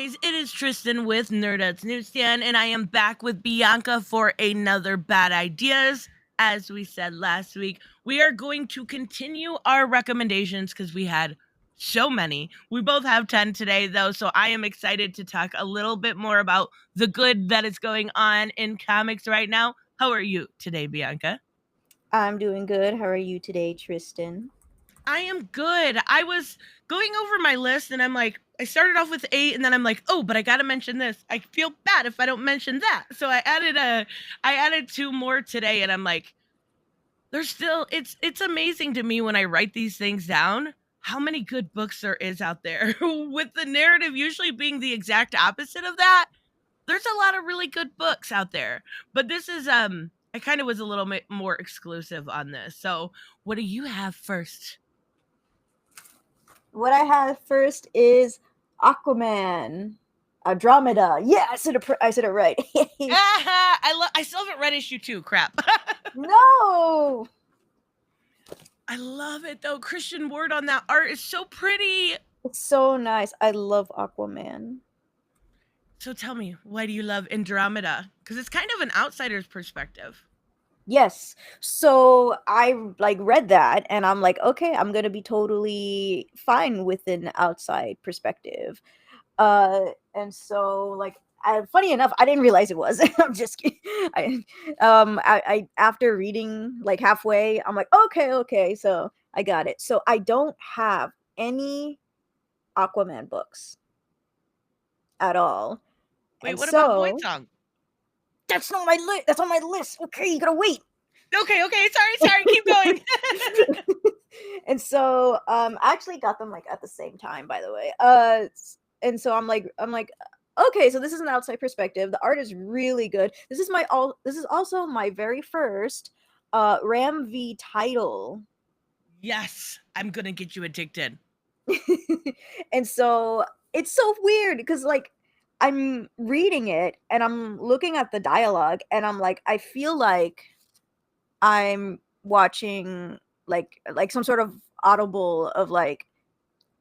guys, it is Tristan with nerdettes-newsstand, and I am back with Bianca for another Bad Ideas. As we said last week, we are going to continue our recommendations because we had so many. We both have 10 today, though, so I am excited to talk a little bit more about the good that is going on in comics right now. How are you today, Bianca? I'm doing good. How are you today, Tristan? I am good. I was going over my list and I'm like, I started off with 8 and then I'm like, oh, but I got to mention this. I feel bad if I don't mention that. So I added 2 more today and I'm like, there's still it's amazing to me when I write these things down how many good books there is out there with the narrative usually being the exact opposite of that. There's a lot of really good books out there. But this is I kind of was a little bit more exclusive on this. So, what do you have first? What I have first is Aquaman, Andromeda. Yeah, I said it right. I still haven't read issue 2. Crap. No. I love it though. Christian Ward on that art is so pretty. It's so nice. I love Aquaman. So tell me, why do you love Andromeda? Because it's kind of an outsider's perspective. Yes. So I read that and I'm like, okay, I'm gonna be totally fine with an outside perspective. And so funny enough, I didn't realize it was. I'm just kidding. I after reading like halfway, I'm like, okay, so I got it. So I don't have any Aquaman books at all. Wait, And what about Void so Song? that's not my list. That's on my list. Okay, you gotta wait. Okay, sorry, keep going. And so I actually got them like at the same time, by the way. And so I'm like, okay, so this is an outside perspective. The art is really good. This is also my very first Ram V title. Yes, I'm gonna get you addicted. And so it's so weird because like I'm reading it and I'm looking at the dialogue and I'm like, I feel like I'm watching like some sort of audible of like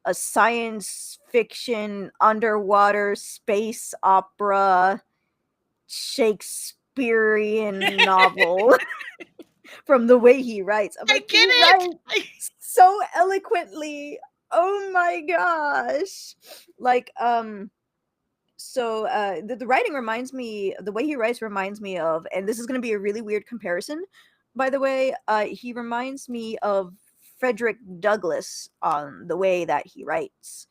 a science fiction underwater space opera Shakespearean novel from the way he writes. I'm I like, get he it. writes so eloquently. Oh my gosh. Like so the writing reminds me, the way he writes reminds me of, and this is going to be a really weird comparison, by the way, he reminds me of Frederick Douglass on the way that he writes,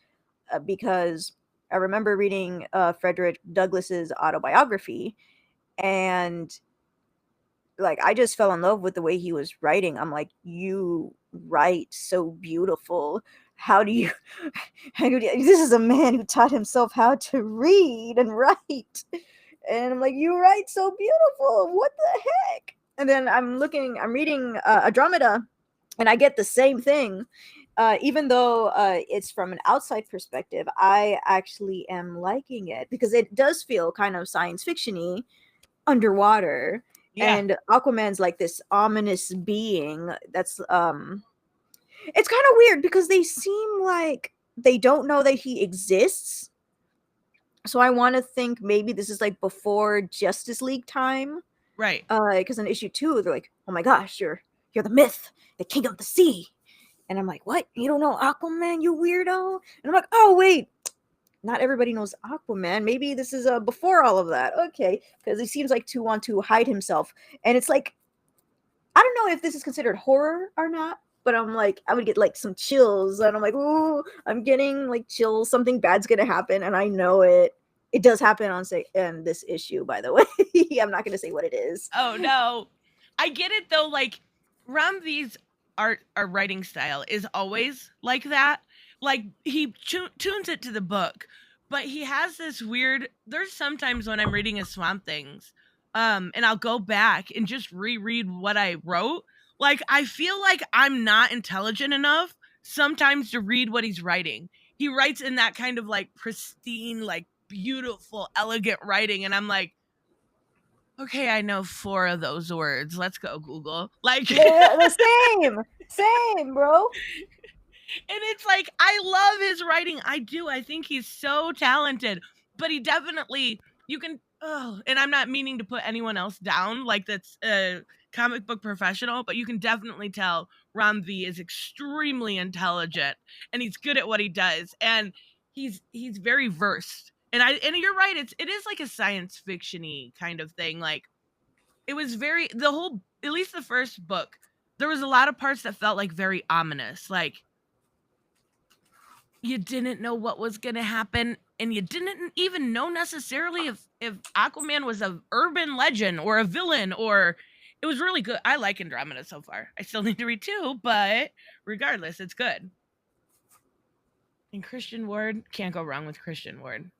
because I remember reading Frederick Douglass's autobiography, and like I just fell in love with the way he was writing. I'm like, you write so beautiful. How do you this is a man who taught himself how to read and write. And I'm like, you write so beautiful. What the heck? And then I'm reading Andromeda, and I get the same thing. Even though it's from an outside perspective, I actually am liking it because it does feel kind of science fiction-y underwater. Yeah. And Aquaman's like this ominous being that's it's kind of weird because they seem like they don't know that he exists. So I want to think maybe this is like before Justice League time. Right. Because in issue 2, they're like, "Oh my gosh, you're the myth, the king of the sea," and I'm like, "What? You don't know Aquaman, you weirdo?" And I'm like, "Oh wait, not everybody knows Aquaman. Maybe this is before all of that." Okay, because he seems like to want to hide himself, and it's like, I don't know if this is considered horror or not, but I'm like, I would get like some chills, and I'm like, ooh, I'm getting like chills. Something bad's gonna happen, and I know it. It does happen in this issue, by the way. I'm not gonna say what it is. Oh no. I get it though, like Ram V's art or writing style is always like that. Like he tunes it to the book, but he has this weird, there's sometimes when I'm reading his Swamp Things, and I'll go back and just reread what I wrote. Like I feel like I'm not intelligent enough sometimes to read what he's writing. He writes in that kind of like pristine, like beautiful, elegant writing, and I'm like, okay, I know 4 of those words. Let's go, Google. Like, Yeah, the same, bro. and it's like, I love his writing. I do. I think he's so talented. but he definitely, you can, and I'm not meaning to put anyone else down, like that's a comic book professional, but you can definitely tell Ram V is extremely intelligent and he's good at what he does, and he's very versed. And you're right, it is like a science fiction-y kind of thing. Like, it was very, the whole, at least the first book, there was a lot of parts that felt like very ominous. Like, you didn't know what was going to happen, and you didn't even know necessarily if Aquaman was a urban legend or a villain, or it was really good. I like Andromeda so far. I still need to read 2, but regardless, it's good. And Christian Ward, can't go wrong with Christian Ward.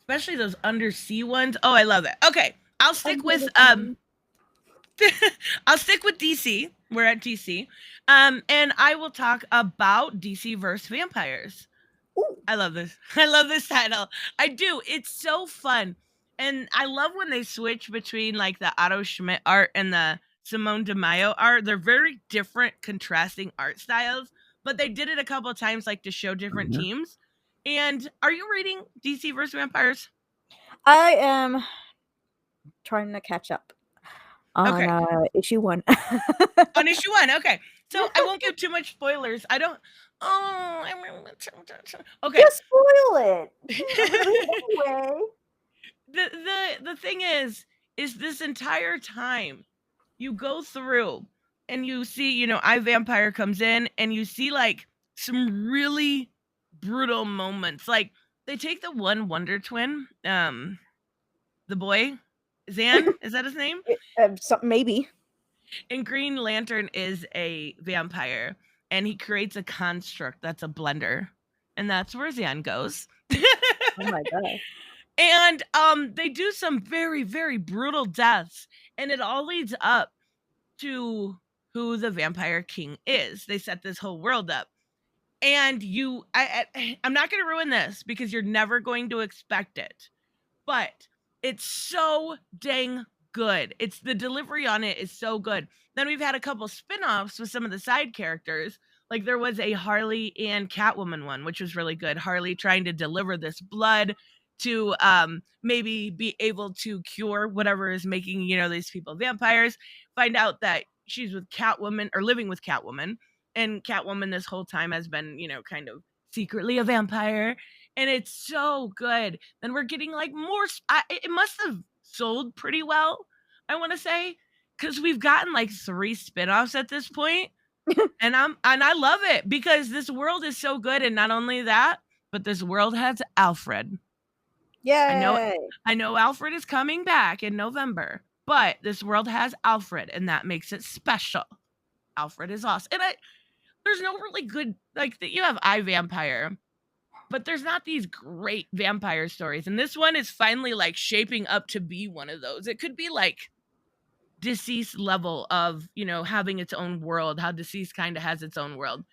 Especially those undersea ones. Oh, I love it. Okay, I'll stick with I'll stick with DC. We're at DC. And I will talk about DC versus vampires. Ooh. I love this. I love this title. I do. It's so fun. And I love when they switch between like the Otto Schmidt art and the Simone de Mayo art. They're very different, contrasting art styles, but they did it a couple of times like to show different teams. And are you reading DC versus vampires? I am trying to catch up on issue 1. On issue 1, okay. So I won't give too much spoilers. I don't. Oh, okay. Just spoil it. Anyway. The thing is this entire time you go through and you see, you know, iVampire comes in and you see like some really brutal moments. Like, they take the one Wonder Twin, the boy, Zan, is that his name? Maybe. And Green Lantern is a vampire, and he creates a construct that's a blender, and that's where Zan goes. Oh my god. And they do some very, very brutal deaths, and it all leads up to who the Vampire King is. They set this whole world up. And I'm not going to ruin this because you're never going to expect it. But it's so dang good. It's the delivery on it is so good. Then we've had a couple spin-offs with some of the side characters. Like, there was a Harley and Catwoman one, which was really good. Harley trying to deliver this blood to maybe be able to cure whatever is making, you know, these people vampires. Find out that she's with Catwoman, or living with Catwoman. And Catwoman this whole time has been, you know, kind of secretly a vampire. And it's so good. Then we're getting like more. It must have sold pretty well, I want to say, because we've gotten like 3 spinoffs at this point. and I love it because this world is so good. And not only that, but this world has Alfred. Yeah. I know Alfred is coming back in November, but this world has Alfred, and that makes it special. Alfred is awesome. And there's no really good, like, you have iVampire, but there's not these great vampire stories. And this one is finally like shaping up to be one of those. It could be like Deceased level of, you know, having its own world, how Deceased kind of has its own world.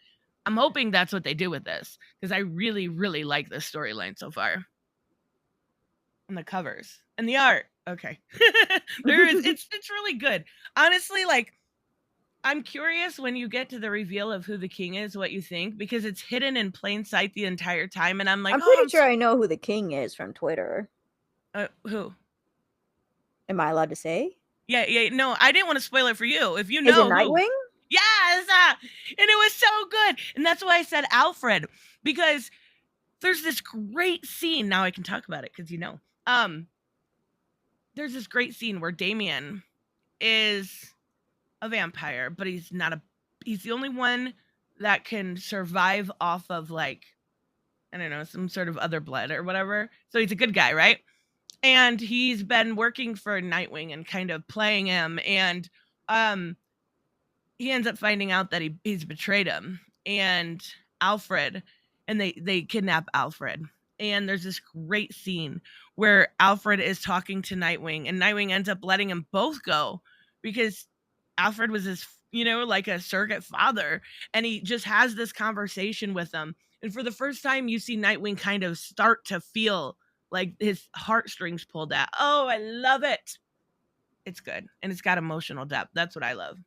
I'm hoping that's what they do with this, because I really, really like this storyline so far. And the covers and the art. Okay. It's really good. Honestly, like, I'm curious when you get to the reveal of who the king is, what you think, because it's hidden in plain sight the entire time. And I'm like, I'm pretty sure I know who the king is from Twitter. Who? Am I allowed to say? Yeah. No, I didn't want to spoil it for you. If you know, is it Nightwing? Yes, and it was so good, and that's why I said Alfred, because there's this great scene. Now I can talk about it because you know, there's this great scene where Damien is a vampire, but he's the only one that can survive off of, like, I don't know, some sort of other blood or whatever. So he's a good guy, right? And he's been working for Nightwing and kind of playing him, and he ends up finding out that he's betrayed him and Alfred, and they kidnap Alfred. And there's this great scene where Alfred is talking to Nightwing, and Nightwing ends up letting them both go because Alfred was his, you know, like a surrogate father, and he just has this conversation with them. And for the first time, you see Nightwing kind of start to feel like his heartstrings pulled at. Oh, I love it. It's good. And it's got emotional depth. That's what I love.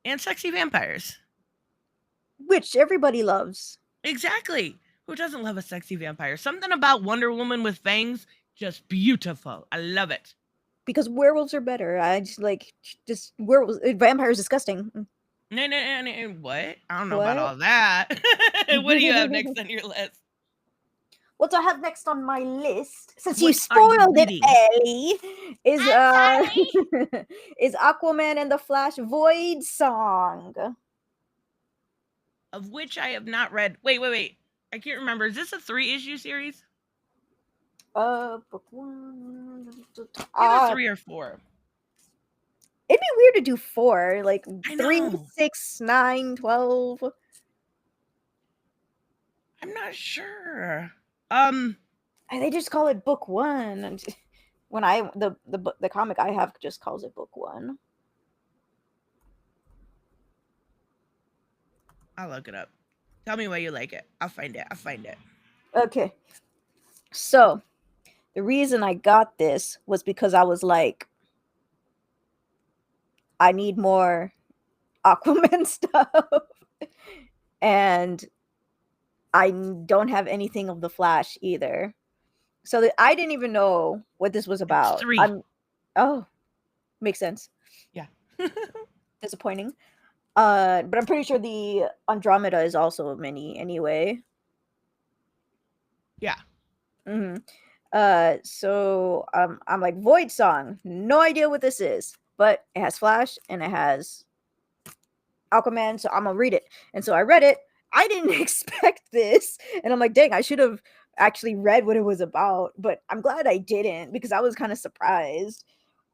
And sexy vampires. Which everybody loves. Exactly. Who doesn't love a sexy vampire? Something about Wonder Woman with fangs, just beautiful. I love it. Because werewolves are better. I just werewolves. Vampires disgusting. No, what? I don't know What? about all that. What do you have next on your list? What I have next on my list, since What you spoiled it, reading? Ellie, is I'm sorry. is Aquaman and the Flash Void Song. Of which I have not read. Wait. I can't remember. Is this a 3-issue series? Book 1. Either 3 or 4. It'd be weird to do 4, like I 3, know. 6, 9, 12. I'm not sure. They just call it book 1. When the comic I have just calls it book 1. I'll look it up. Tell me why you like it. I'll find it. Okay. So, the reason I got this was because I was like, I need more Aquaman stuff. And I don't have anything of the Flash either. So I didn't even know what this was about. It's 3. Oh, makes sense. Yeah. Disappointing. But I'm pretty sure the Andromeda is also a mini anyway. Yeah. Mm-hmm. So I'm like, Void Song. No idea what this is, but it has Flash and it has Aquaman, so I'm gonna read it. And so I read it. I didn't expect this, and I'm like, dang, I should have actually read what it was about, but I'm glad I didn't because I was kind of surprised.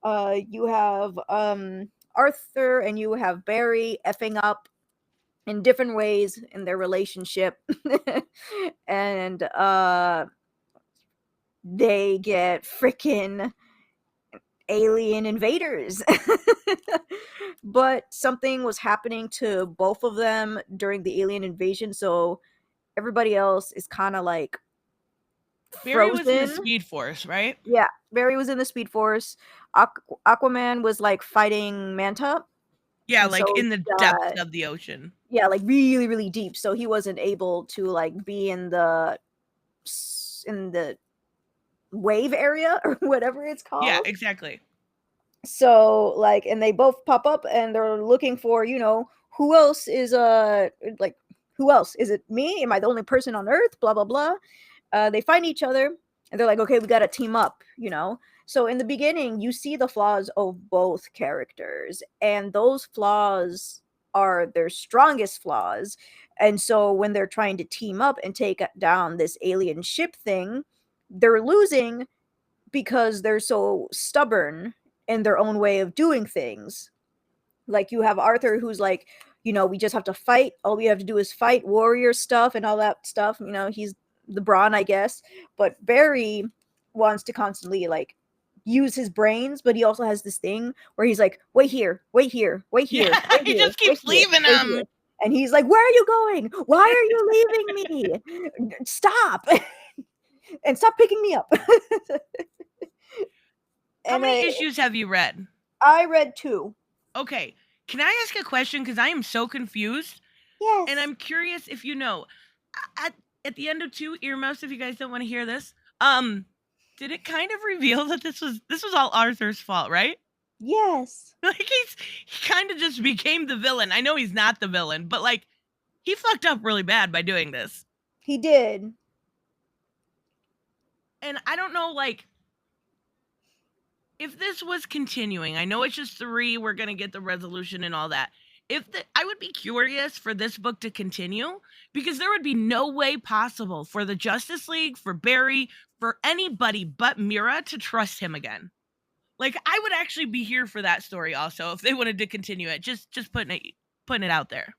You have Arthur and you have Barry effing up in different ways in their relationship. And they get freaking alien invaders. But something was happening to both of them during the alien invasion, so everybody else is kind of like Barry was in the frozen. Speed Force, right? Yeah, Barry was in the Speed Force. Aquaman was like fighting Manta. Yeah, And like so in the depths of the ocean. yeah, like really, really deep. So he wasn't able to like be in the wave area or whatever it's called. Yeah, exactly. So like, and they both pop up and they're looking for, who else is like, who else? Is it me? Am I the only person on Earth? Blah blah blah. They find each other and they're like, okay, we gotta team up, So in the beginning, you see the flaws of both characters, and those flaws are their strongest flaws. And so when they're trying to team up and take down this alien ship thing, they're losing because they're so stubborn in their own way of doing things. Like you have Arthur who's like, we just have to fight. All we have to do is fight warrior stuff and all that stuff. He's the brawn, I guess. But Barry wants to constantly like use his brains, but he also has this thing where he's like, wait here, wait here, wait here. Yeah, wait he here, just keeps leaving him. And he's like, where are you going? Why are you leaving me? Stop. And stop picking me up. How many issues have you read? I read 2. Okay. Can I ask a question? Because I am so confused. Yes. And I'm curious if you know. At the end of 2, earmuffs, if you guys don't want to hear this, did it kind of reveal that this was all Arthur's fault, right? Yes. Like he kind of just became the villain. I know he's not the villain, but like he fucked up really bad by doing this. He did. And I don't know, like, if this was continuing, I know it's just 3, we're going to get the resolution and all that. I would be curious for this book to continue, because there would be no way possible for the Justice League, for Barry, for anybody but Mira to trust him again. Like, I would actually be here for that story also if they wanted to continue it. Just putting it out there.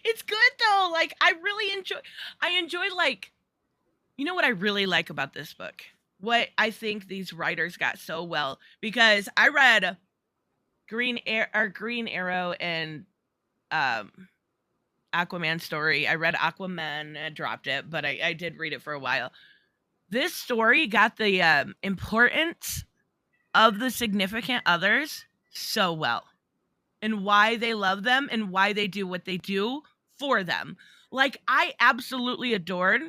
It's good though. Like I enjoy like, what I really like about this book, what I think these writers got so well, because I read Green Arrow and Aquaman story. I read Aquaman and dropped it, but I did read it for a while. This story got the importance of the significant others so well. and why they love them and why they do what they do for them. Like, I absolutely adored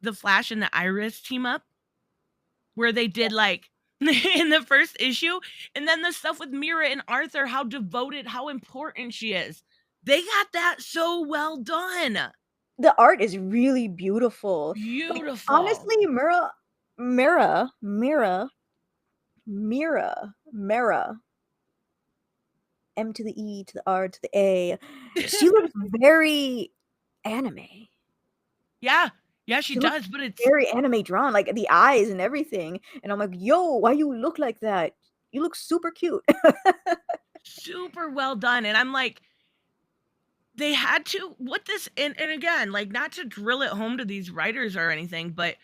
the Flash and the Iris team up where they did like in the first issue, and then the stuff with Mira and Arthur, how devoted, how important she is. They got that so well done. The art is really beautiful. Like, Beautiful. honestly, Mira, M to the E to the R to the A. She looks very anime. Yeah, she She looks does, but it's very anime drawn, like the eyes and everything. And I'm like, yo, why you look like that? You look super cute. super well done. And I'm like, they had to what this and again, like, not to drill it home to these writers or anything, but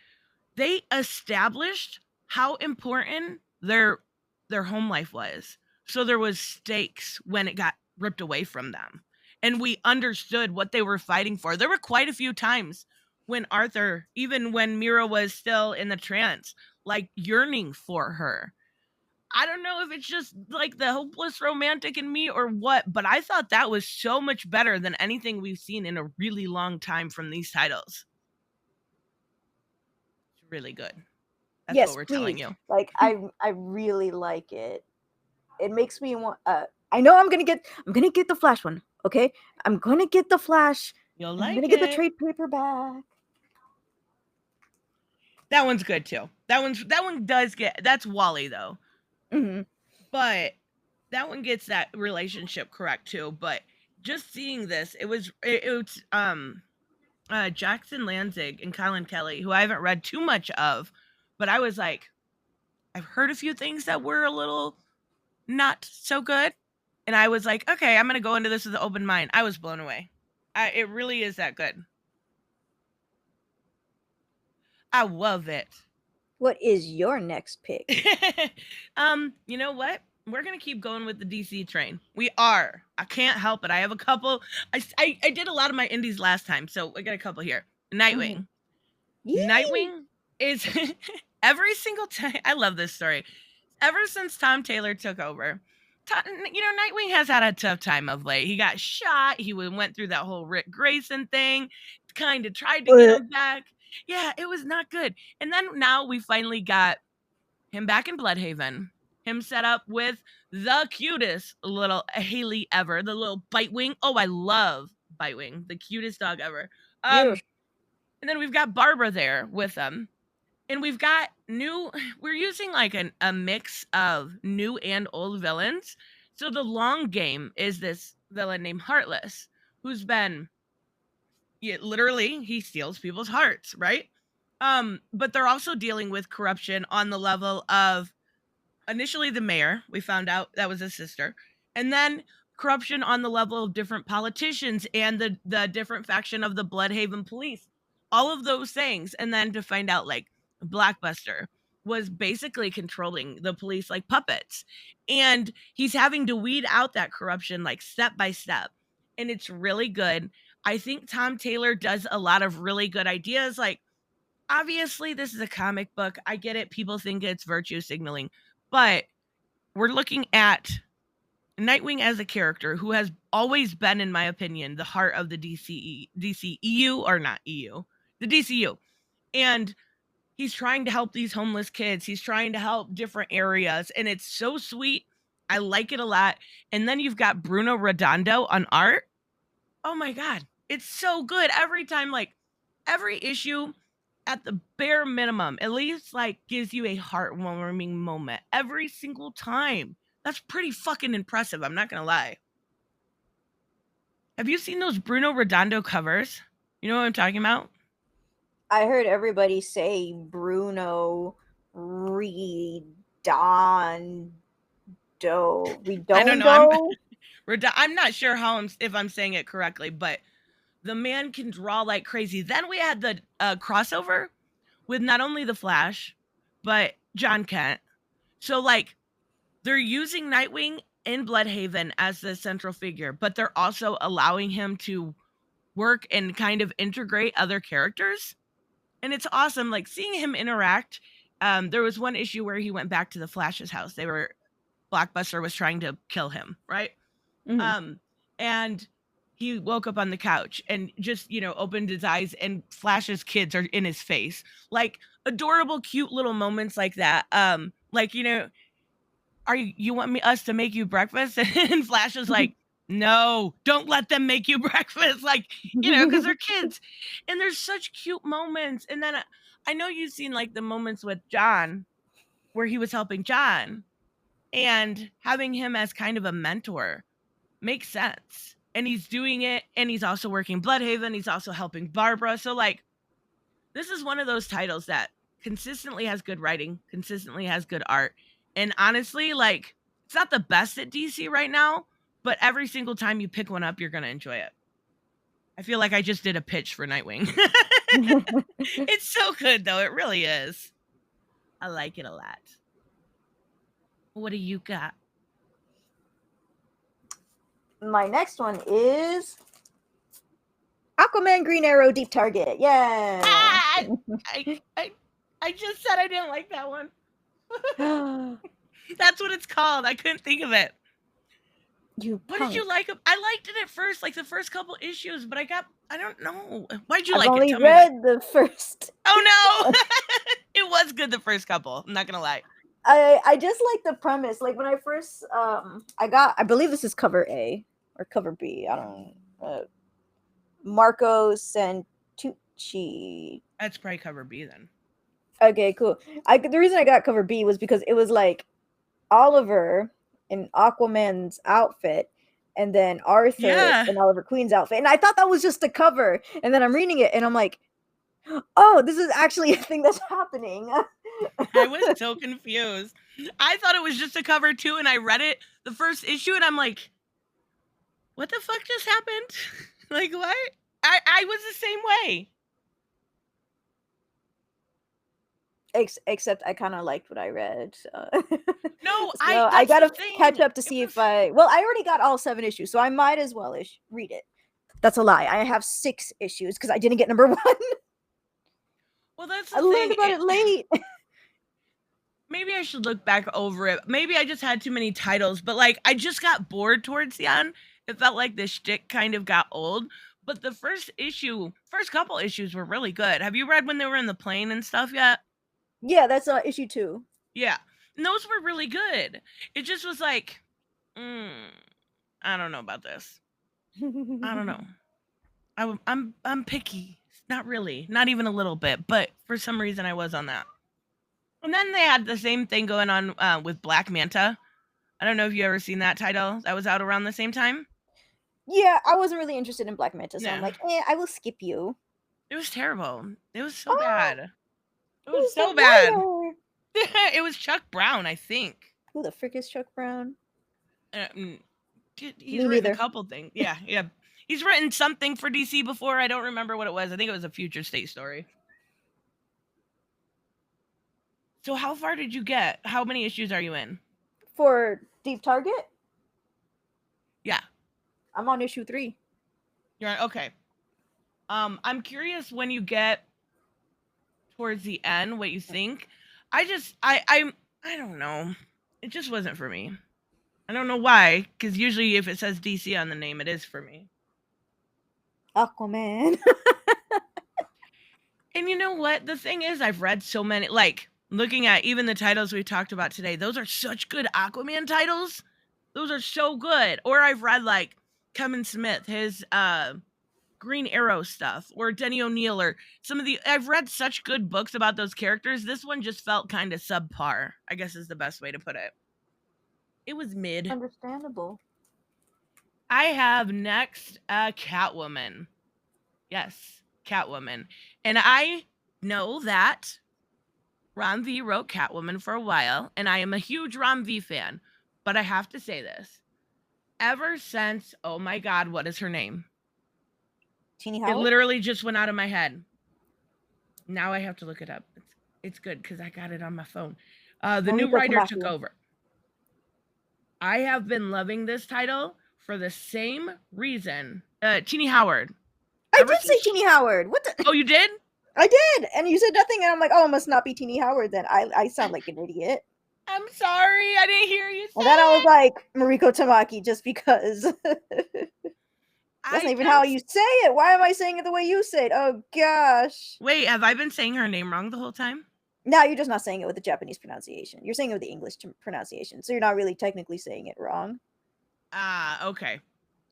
they established how important their home life was. So there was stakes when it got ripped away from them. And we understood what they were fighting for. There were quite a few times when Arthur, even when Mira was still in the trance, like yearning for her. I don't know if it's just like the hopeless romantic in me or what, but I thought that was so much better than anything we've seen in a really long time from these titles. It's really good. That's Yes, what we're please. telling you. Like, I really like it. It makes me want. I know I'm gonna get the Flash one. Okay, I'm gonna get the Flash. You'll I'm like gonna it. get the trade paperback. That one's good too. That one does get. That's Wally though. Mm-hmm. But that one gets that relationship correct too. But just seeing this, it was Jackson Lanzig and Colin Kelly, who I haven't read too much of, but I was like, I've heard a few things that were a little not so good, and I was like, okay, I'm gonna go into this with an open mind. I was blown away. It really is that good. I love it. What is your next pick? You know what? We're gonna keep going with the DC train. We are. I can't help it. I have a couple. I did a lot of my indies last time, so I got a couple here. Nightwing. Yee! Nightwing is every single time. I love this story. Ever since Tom Taylor took over, Nightwing has had a tough time of late. He got shot. He went through that whole Rick Grayson thing. Kind of tried to get him back. Yeah, it was not good. And then now we finally got him back in Bloodhaven. Him set up with the cutest little Haley ever, the little Bitewing. Oh, I love Bitewing, the cutest dog ever. And then we've got Barbara there with them. And we've got we're using like a mix of new and old villains. So the long game is this villain named Heartless, who's been literally, he steals people's hearts, right? But they're also dealing with corruption on the level of initially the mayor. We found out that was his sister, and then corruption on the level of different politicians and the different faction of the Bloodhaven police. All of those things, and then to find out like Blackbuster was basically controlling the police like puppets, and he's having to weed out that corruption like step by step, and it's really good. I think Tom Taylor does a lot of really good ideas. Like, obviously, this is a comic book. I get it. People think it's virtue signaling, but we're looking at Nightwing as a character who has always been, in my opinion, the heart of the DCEU, or not EU, the DCU. And he's trying to help these homeless kids. He's trying to help different areas. And it's so sweet. I like it a lot. And then you've got Bruno Redondo on art. Oh my God. It's so good. Every time, like every issue at the bare minimum, at least like gives you a heartwarming moment every single time. That's pretty fucking impressive. I'm not going to lie. Have you seen those Bruno Redondo covers? You know what I'm talking about? I heard everybody say Bruno Redondo. I don't know. I'm not sure if I'm saying it correctly, but the man can draw like crazy. Then we had the crossover with not only the Flash, but John Kent. So like they're using Nightwing in Bloodhaven as the central figure, but they're also allowing him to work and kind of integrate other characters. And it's awesome, like seeing him interact. There was one issue where he went back to the Flash's house. Blackbuster was trying to kill him, right? Mhm. And he woke up on the couch and just, opened his eyes and Flash's kids are in his face. Like adorable, cute little moments like that. Like, you want us to make you breakfast? And Flash is like, no, don't let them make you breakfast. Like, because they're kids. And there's such cute moments. And then I know you've seen like the moments with John where he was helping John and having him as kind of a mentor makes sense. And he's doing it. And he's also working Bloodhaven. He's also helping Barbara. So like, this is one of those titles that consistently has good writing, consistently has good art. And honestly, like, it's not the best at DC right now, but every single time you pick one up, you're going to enjoy it. I feel like I just did a pitch for Nightwing. It's so good, though. It really is. I like it a lot. What do you got? My next one is Aquaman Green Arrow Deep Target. Yeah. I just said I didn't like that one. That's what it's called. I couldn't think of it. What did you like? I liked it at first, like the first couple issues, but I don't know. Why'd you like it? I've only read the first. Oh no. It was good the first couple. I'm not gonna lie. I just like the premise. Like when I first I believe this is cover A or cover B. I don't know. Marco Santucci. That's probably cover B then. Okay, cool. The reason I got cover B was because it was like Oliver in Aquaman's outfit and then Arthur in Oliver Queen's outfit. And I thought that was just a cover. And then I'm reading it and I'm like, oh, this is actually a thing that's happening. I was so confused. I thought it was just a cover too, and I read it, the first issue, and I'm like, what the fuck just happened? Like, what? I was the same way. Except I kind of liked what I read. So. No, so I gotta catch up to see if I already got all 7 issues, so I might as well read it. That's a lie. I have 6 issues because I didn't get number 1. Well, that's I learned about it late. Maybe I should look back over it. Maybe I just had too many titles, but like I just got bored towards the end. It felt like the shtick kind of got old. But the first couple issues were really good. Have you read when they were in the plane and stuff yet? Yeah, that's issue 2. Yeah, and those were really good. It just was like, I don't know about this. I don't know. I'm picky. Not really, not even a little bit, but for some reason I was on that. And then they had the same thing going on with Black Manta. I don't know if you ever seen that title. That was out around the same time. Yeah, I wasn't really really interested in Black Manta, so I'm like, I will skip you. It was terrible. It was so bad. It was so bad. It was Chuck Brown, I think. Who the frick is Chuck Brown? He's written a couple things. Yeah. He's written something for DC before. I don't remember what it was. I think it was a Future State story. So how far did you get? How many issues are you in? For Deep Target? Yeah. I'm on issue 3. You're on, okay. I'm curious when you get towards the end what you think. I don't know. It just wasn't for me. I don't know why, because usually if it says DC on the name, it is for me. Aquaman. And you know what? The thing is, I've read so many, like, looking at even the titles we talked about today, those are such good Aquaman titles. Those are so good. Or I've read, like, Kevin Smith, his Green Arrow stuff, or Denny O'Neil, or I've read such good books about those characters. This one just felt kind of subpar, I guess is the best way to put it. It was mid. Understandable. I have next Catwoman. Yes, Catwoman. And I know that Ron V wrote Catwoman for a while, and I am a huge Ron V fan. But I have to say this. Ever since, oh my God, what is her name? Teeny Howard? It literally just went out of my head. Now I have to look it up. It's good because I got it on my phone. The new writer took over. I have been loving this title for the same reason. Teeny Howard. I did say Teeny Howard. What the? Oh, you did? I did. And you said nothing. And I'm like, oh, it must not be Teeny Howard then. I sound like an idiot. I'm sorry, I didn't hear you say And then I was it. like, Mariko Tamaki, just because. That's not even how you say it. Why am I saying it the way you say it? Oh gosh. Wait, have I been saying her name wrong the whole time? No, you're just not saying it with the Japanese pronunciation. You're saying it with the English pronunciation. So you're not really technically saying it wrong. Ah, okay.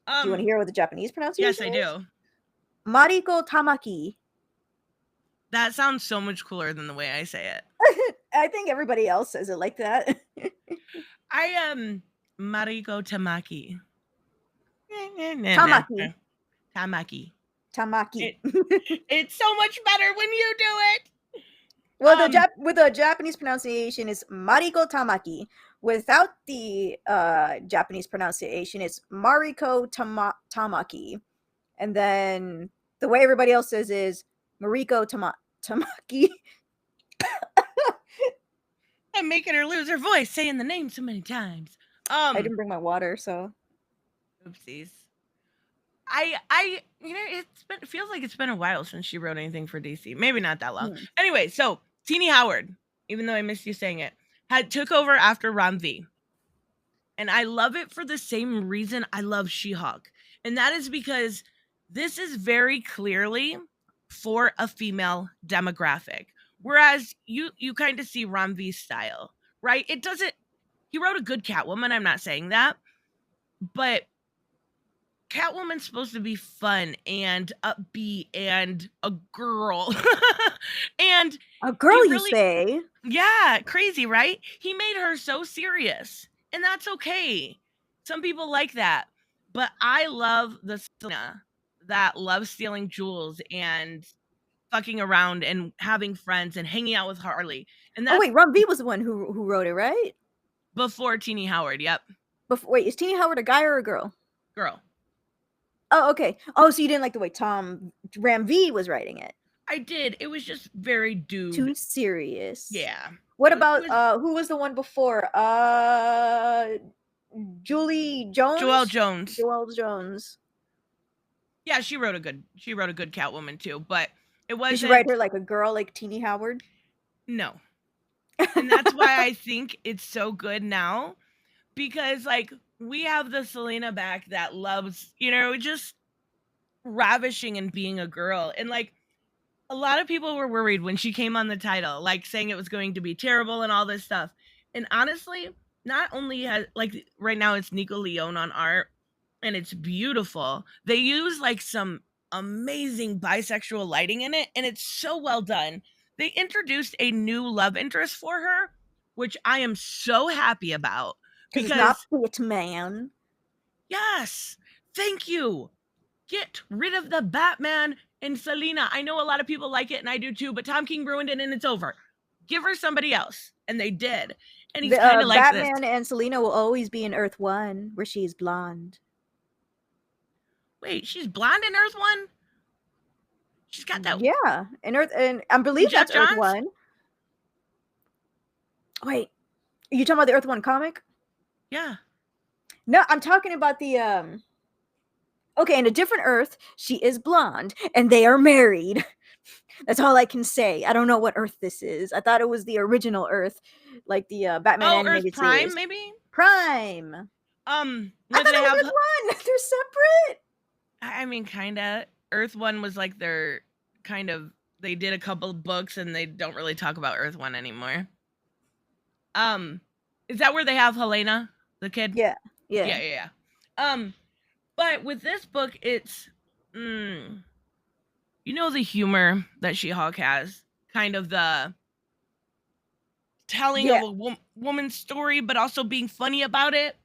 Do you want to hear what the Japanese pronunciation Yes, I do. Mariko Tamaki. That sounds so much cooler than the way I say it. I think everybody else says it like that. I am Mariko Tamaki. Tamaki. Tamaki. Tamaki. It's so much better when you do it. Well, with the Japanese pronunciation, it's Mariko Tamaki. Without the Japanese pronunciation, it's Mariko Tamaki. And then the way everybody else says is Mariko Tamaki. I'm making her lose her voice saying the name so many times. I didn't bring my water, so oopsies. It feels like it's been a while since she wrote anything for DC. Maybe not that long. Anyway, so Teenie Howard, even though I missed you saying it, took over after Ram V. And I love it for the same reason I love She-Hulk. And that is because this is very clearly for a female demographic. Whereas you kind of see Ram V's style, right? He wrote a good Catwoman, I'm not saying that. But Catwoman's supposed to be fun and upbeat and a girl. And a girl, you say? Yeah, crazy, right? He made her so serious. And that's okay. Some people like that. But I love the Selena that loves stealing jewels and fucking around and having friends and hanging out with Harley. And that's Ram V was the one who wrote it, right? Before Teenie Howard, yep. Wait, is Teenie Howard a guy or a girl? Girl. Oh, okay. Oh, so you didn't like the way Ram V was writing it? I did. It was just very too serious. Yeah. What about who was the one before? Julie Jones? Joelle Jones. Yeah, she wrote a good Catwoman too, but it wasn't. Did she write her like a girl like Teenie Howard? No. And that's why I think it's so good now, because like we have the Selena back that loves, just ravishing and being a girl. And like a lot of people were worried when she came on the title, like saying it was going to be terrible and all this stuff. And honestly, not only has like right now it's Nico Leone on art and it's beautiful. They use like some amazing bisexual lighting in it and it's so well done. They introduced a new love interest for her, which I am so happy about. Because it's not Batman. Yes. Thank you. Get rid of the Batman and Selena. I know a lot of people like it and I do too, but Tom King ruined it and it's over. Give her somebody else. And they did. And he's kind of like Batman this. And Selena will always be in Earth 1 where she's blonde. Wait, she's blonde in Earth 1? She's got that. Yeah, in Earth, and I believe that's Earth 1. Wait, are you talking about the Earth 1 comic? Yeah. No, I'm talking about the okay, in a different Earth, she is blonde and they are married. That's all I can say. I don't know what Earth this is. I thought it was the original Earth, like the Batman animated Earth Prime, series. Maybe? Prime. I thought it was Earth 1. They're separate. I mean, kind of. Earth 1 was like their kind of, they did a couple of books and they don't really talk about Earth 1 anymore. Is that where they have Helena, the kid? Yeah. But with this book, it's, the humor that She-Hulk has, kind of the telling of a woman's story, but also being funny about it.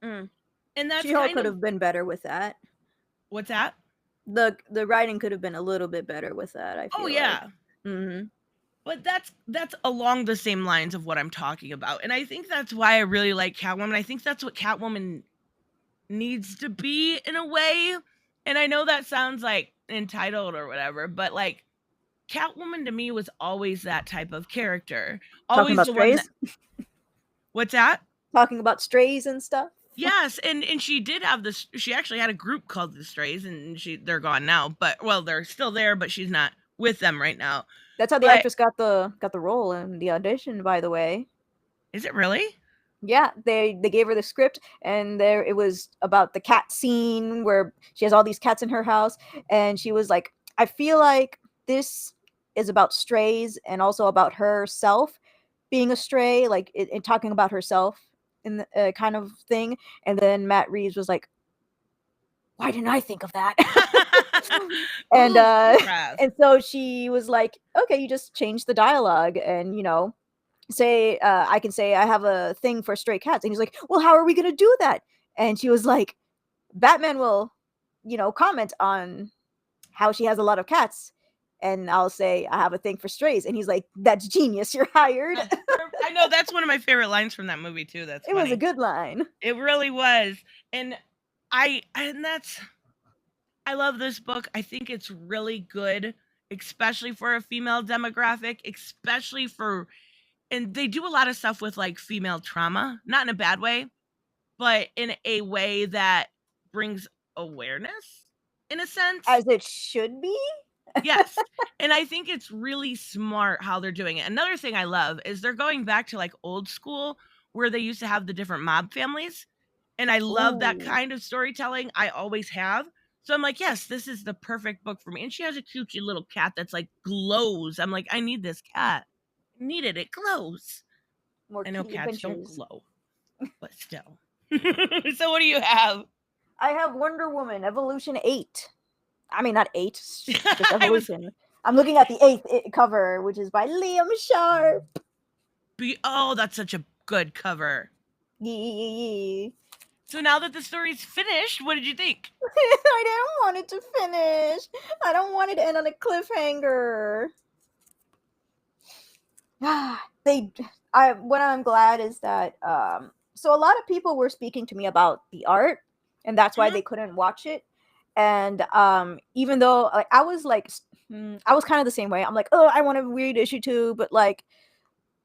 And that's She-Hulk could have been better with that. What's that? The writing could have been a little bit better with that, I feel yeah. Like. Mm-hmm. But that's along the same lines of what I'm talking about. And I think that's why I really like Catwoman. I think that's what Catwoman needs to be in a way. And I know that sounds like entitled or whatever, but like Catwoman to me was always that type of character. Always Talking about strays? What's that? Talking about strays and stuff? Yes, and she did have this. She actually had a group called the Strays, and they're gone now. But they're still there, but she's not with them right now. That's how the actress got the role in the audition, by the way. Is it really? Yeah, they gave her the script, and there it was about the cat scene where she has all these cats in her house, and she was like, I feel like this is about strays and also about herself being a stray, like it talking about herself in the kind of thing. And then Matt Reeves was like, why didn't I think of that? and Ooh, contrast. and so she was like, okay, you just change the dialogue, and say I can say I have a thing for stray cats. And he's like, well, how are we gonna do that? And she was like, Batman will comment on how she has a lot of cats, and I'll say I have a thing for strays. And he's like, that's genius, you're hired. I know, that's one of my favorite lines from that movie too. That's It funny. was a good line. It really was. And I love this book. I think it's really good, especially for a female demographic, and they do a lot of stuff with like female trauma, not in a bad way, but in a way that brings awareness in a sense. As it should be. Yes. And I think it's really smart how they're doing it. Another thing I love is they're going back to like old school where they used to have the different mob families. And I love that kind of storytelling. I always have. So I'm like, yes, this is the perfect book for me. And she has a cute little cat that's like glows. I'm like, I need this cat. I need it. It glows. More I know kitty cats don't adventures. glow, but still. So what do you have? I have Wonder Woman Evolution 8. I mean, not 8, just Evolution. I'm looking at the 8th cover, which is by Liam Sharp. Oh, that's such a good cover. Yee. So now that the story's finished, what did you think? I didn't want it to finish. I don't want it to end on a cliffhanger. What I'm glad is that so a lot of people were speaking to me about the art, and that's why they couldn't watch it. And even though I was kind of the same way. I'm like, oh, I want to read issue 2, but like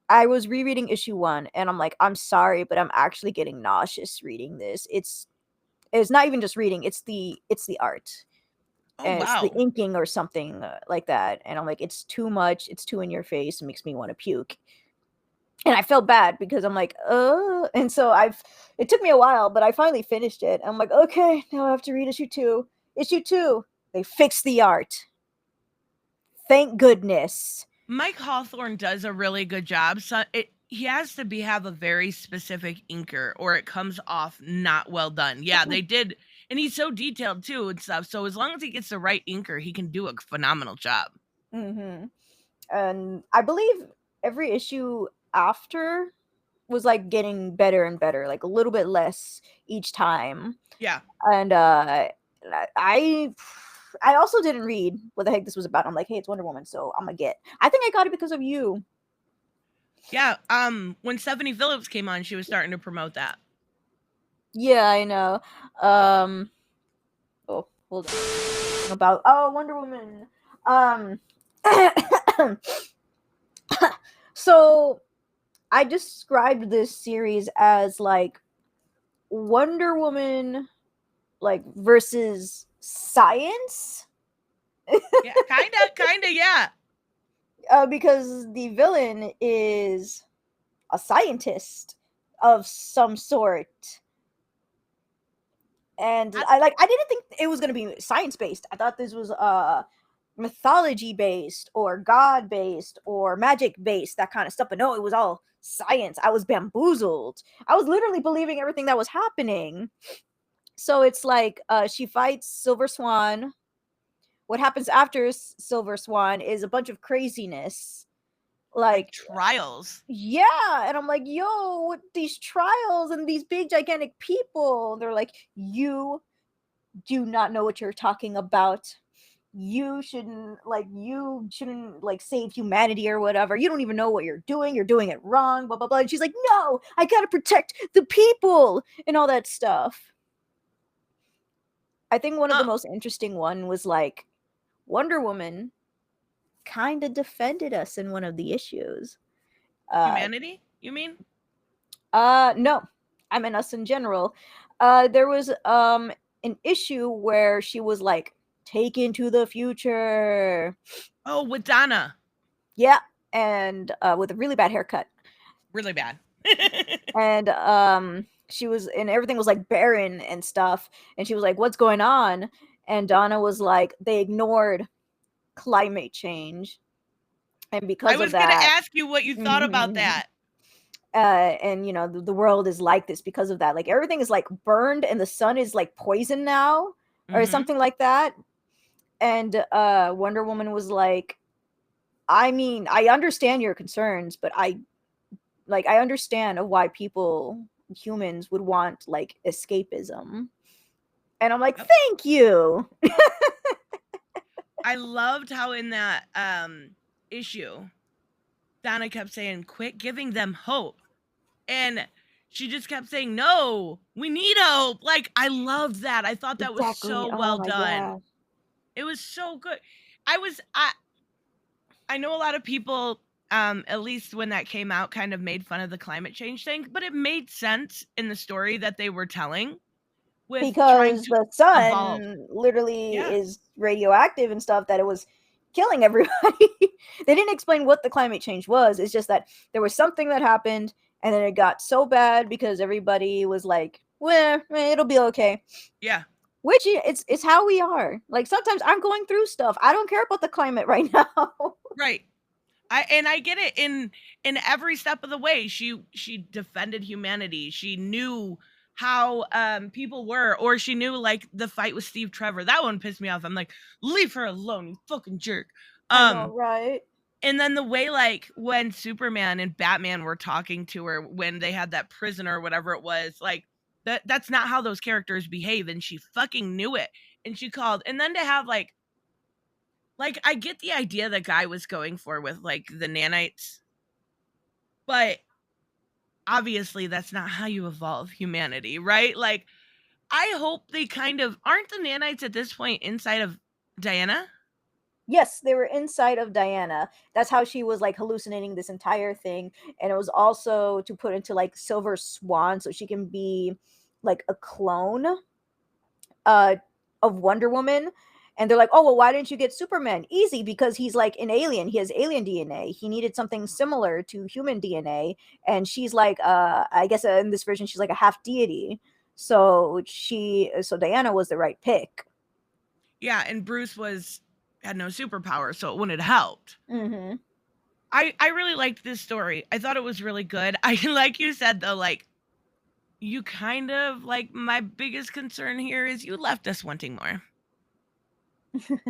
I was rereading issue 1, and I'm like, I'm sorry, but I'm actually getting nauseous reading this. It's not even just reading; it's the art. Oh, And wow. it's the inking or something like that. And I'm like, it's too much. It's too in your face. It makes me want to puke. And I felt bad because I'm like, oh. And so it took me a while, but I finally finished it. I'm like, okay, now I have to read issue 2. Issue 2, they fixed the art. Thank goodness. Mike Hawthorne does a really good job. So he has to have a very specific inker or it comes off not well done. Yeah, they did. And he's so detailed too and stuff. So as long as he gets the right inker, he can do a phenomenal job. Mm-hmm. And I believe every issue after was like getting better and better, like a little bit less each time. Yeah. And I also didn't read what the heck this was about. I'm like, hey, it's Wonder Woman, so I'm gonna get. I think I got it because of you. Yeah. When Stephanie Phillips came on, she was starting to promote that. Yeah, I know. Oh, hold on. About Wonder Woman. So I described this series as like Wonder Woman like versus science. Yeah, kinda, yeah. Because the villain is a scientist of some sort. And I didn't think it was gonna be science based. I thought this was mythology based or god based or magic based, that kind of stuff. But no, it was all science. I was bamboozled. I was literally believing everything that was happening. So it's like she fights Silver Swan. What happens after Silver Swan is a bunch of craziness. Like trials. Yeah. And I'm like, yo, what these trials and these big gigantic people. They're like, you do not know what you're talking about. You shouldn't save humanity or whatever. You don't even know what you're doing. You're doing it wrong, blah, blah, blah. And she's like, no, I gotta protect the people and all that stuff. I think one of the most interesting one was like Wonder Woman kind of defended us in one of the issues. Humanity, you mean? No. I mean us in general. There was an issue where she was like taken to the future. Oh, with Donna. Yeah, and with a really bad haircut. Really bad. And she was, and everything was like barren and stuff, and she was like, what's going on? And Donna was like, they ignored climate change, and I because of was gonna that, ask you what you thought about mhm, that. and you know, the world is like this because of that. Like everything is like burned, and the sun is like poison now, or Mm-hmm. something like that. And Wonder Woman was like, I mean, I understand your concerns, but I understand of why people, humans, would want like escapism. And I'm like, Yep. thank you. I loved how in that issue, Donna kept saying, "Quit giving them hope," and she just kept saying, "No, we need hope." Like I loved that. I thought that was Exactly. so Oh well my done. gosh. It was so good. I know a lot of people, at least when that came out, kind of made fun of the climate change thing, but it made sense in the story that they were telling with trying Because to the evolve. sun literally Yeah. is radioactive and stuff, that it was killing everybody. They didn't explain what the climate change was. It's just that there was something that happened, and then it got so bad because everybody was like, well, it'll be okay. Yeah. Which it's how we are. Like sometimes I'm going through stuff. I don't care about the climate right now. Right. I get it in every step of the way. She defended humanity. She knew how people were, or she knew like the fight with Steve Trevor. That one pissed me off. I'm like, leave her alone, you fucking jerk. I know, Um right? and then the way like when Superman and Batman were talking to her when they had that prison or whatever it was, like that's not how those characters behave, and she fucking knew it. And she called, and then to have like I get the idea that guy was going for with like the nanites, but obviously that's not how you evolve humanity, right? Like I hope they kind of aren't the nanites at this point inside of Diana. Yes, they were inside of Diana. That's how she was like hallucinating this entire thing. And it was also to put into like Silver Swan so she can be like a clone uh of Wonder Woman. And they're like, oh, well, why didn't you get Superman? Easy, because he's like an alien. He has alien DNA. He needed something similar to human DNA. And she's like, I guess in this version, she's like a half deity. So Diana was the right pick. Yeah, and Bruce had no superpower, so it wouldn't have helped. Mm-hmm. I really liked this story. I thought it was really good. I like you said though, like you kind of like my biggest concern here is you left us wanting more.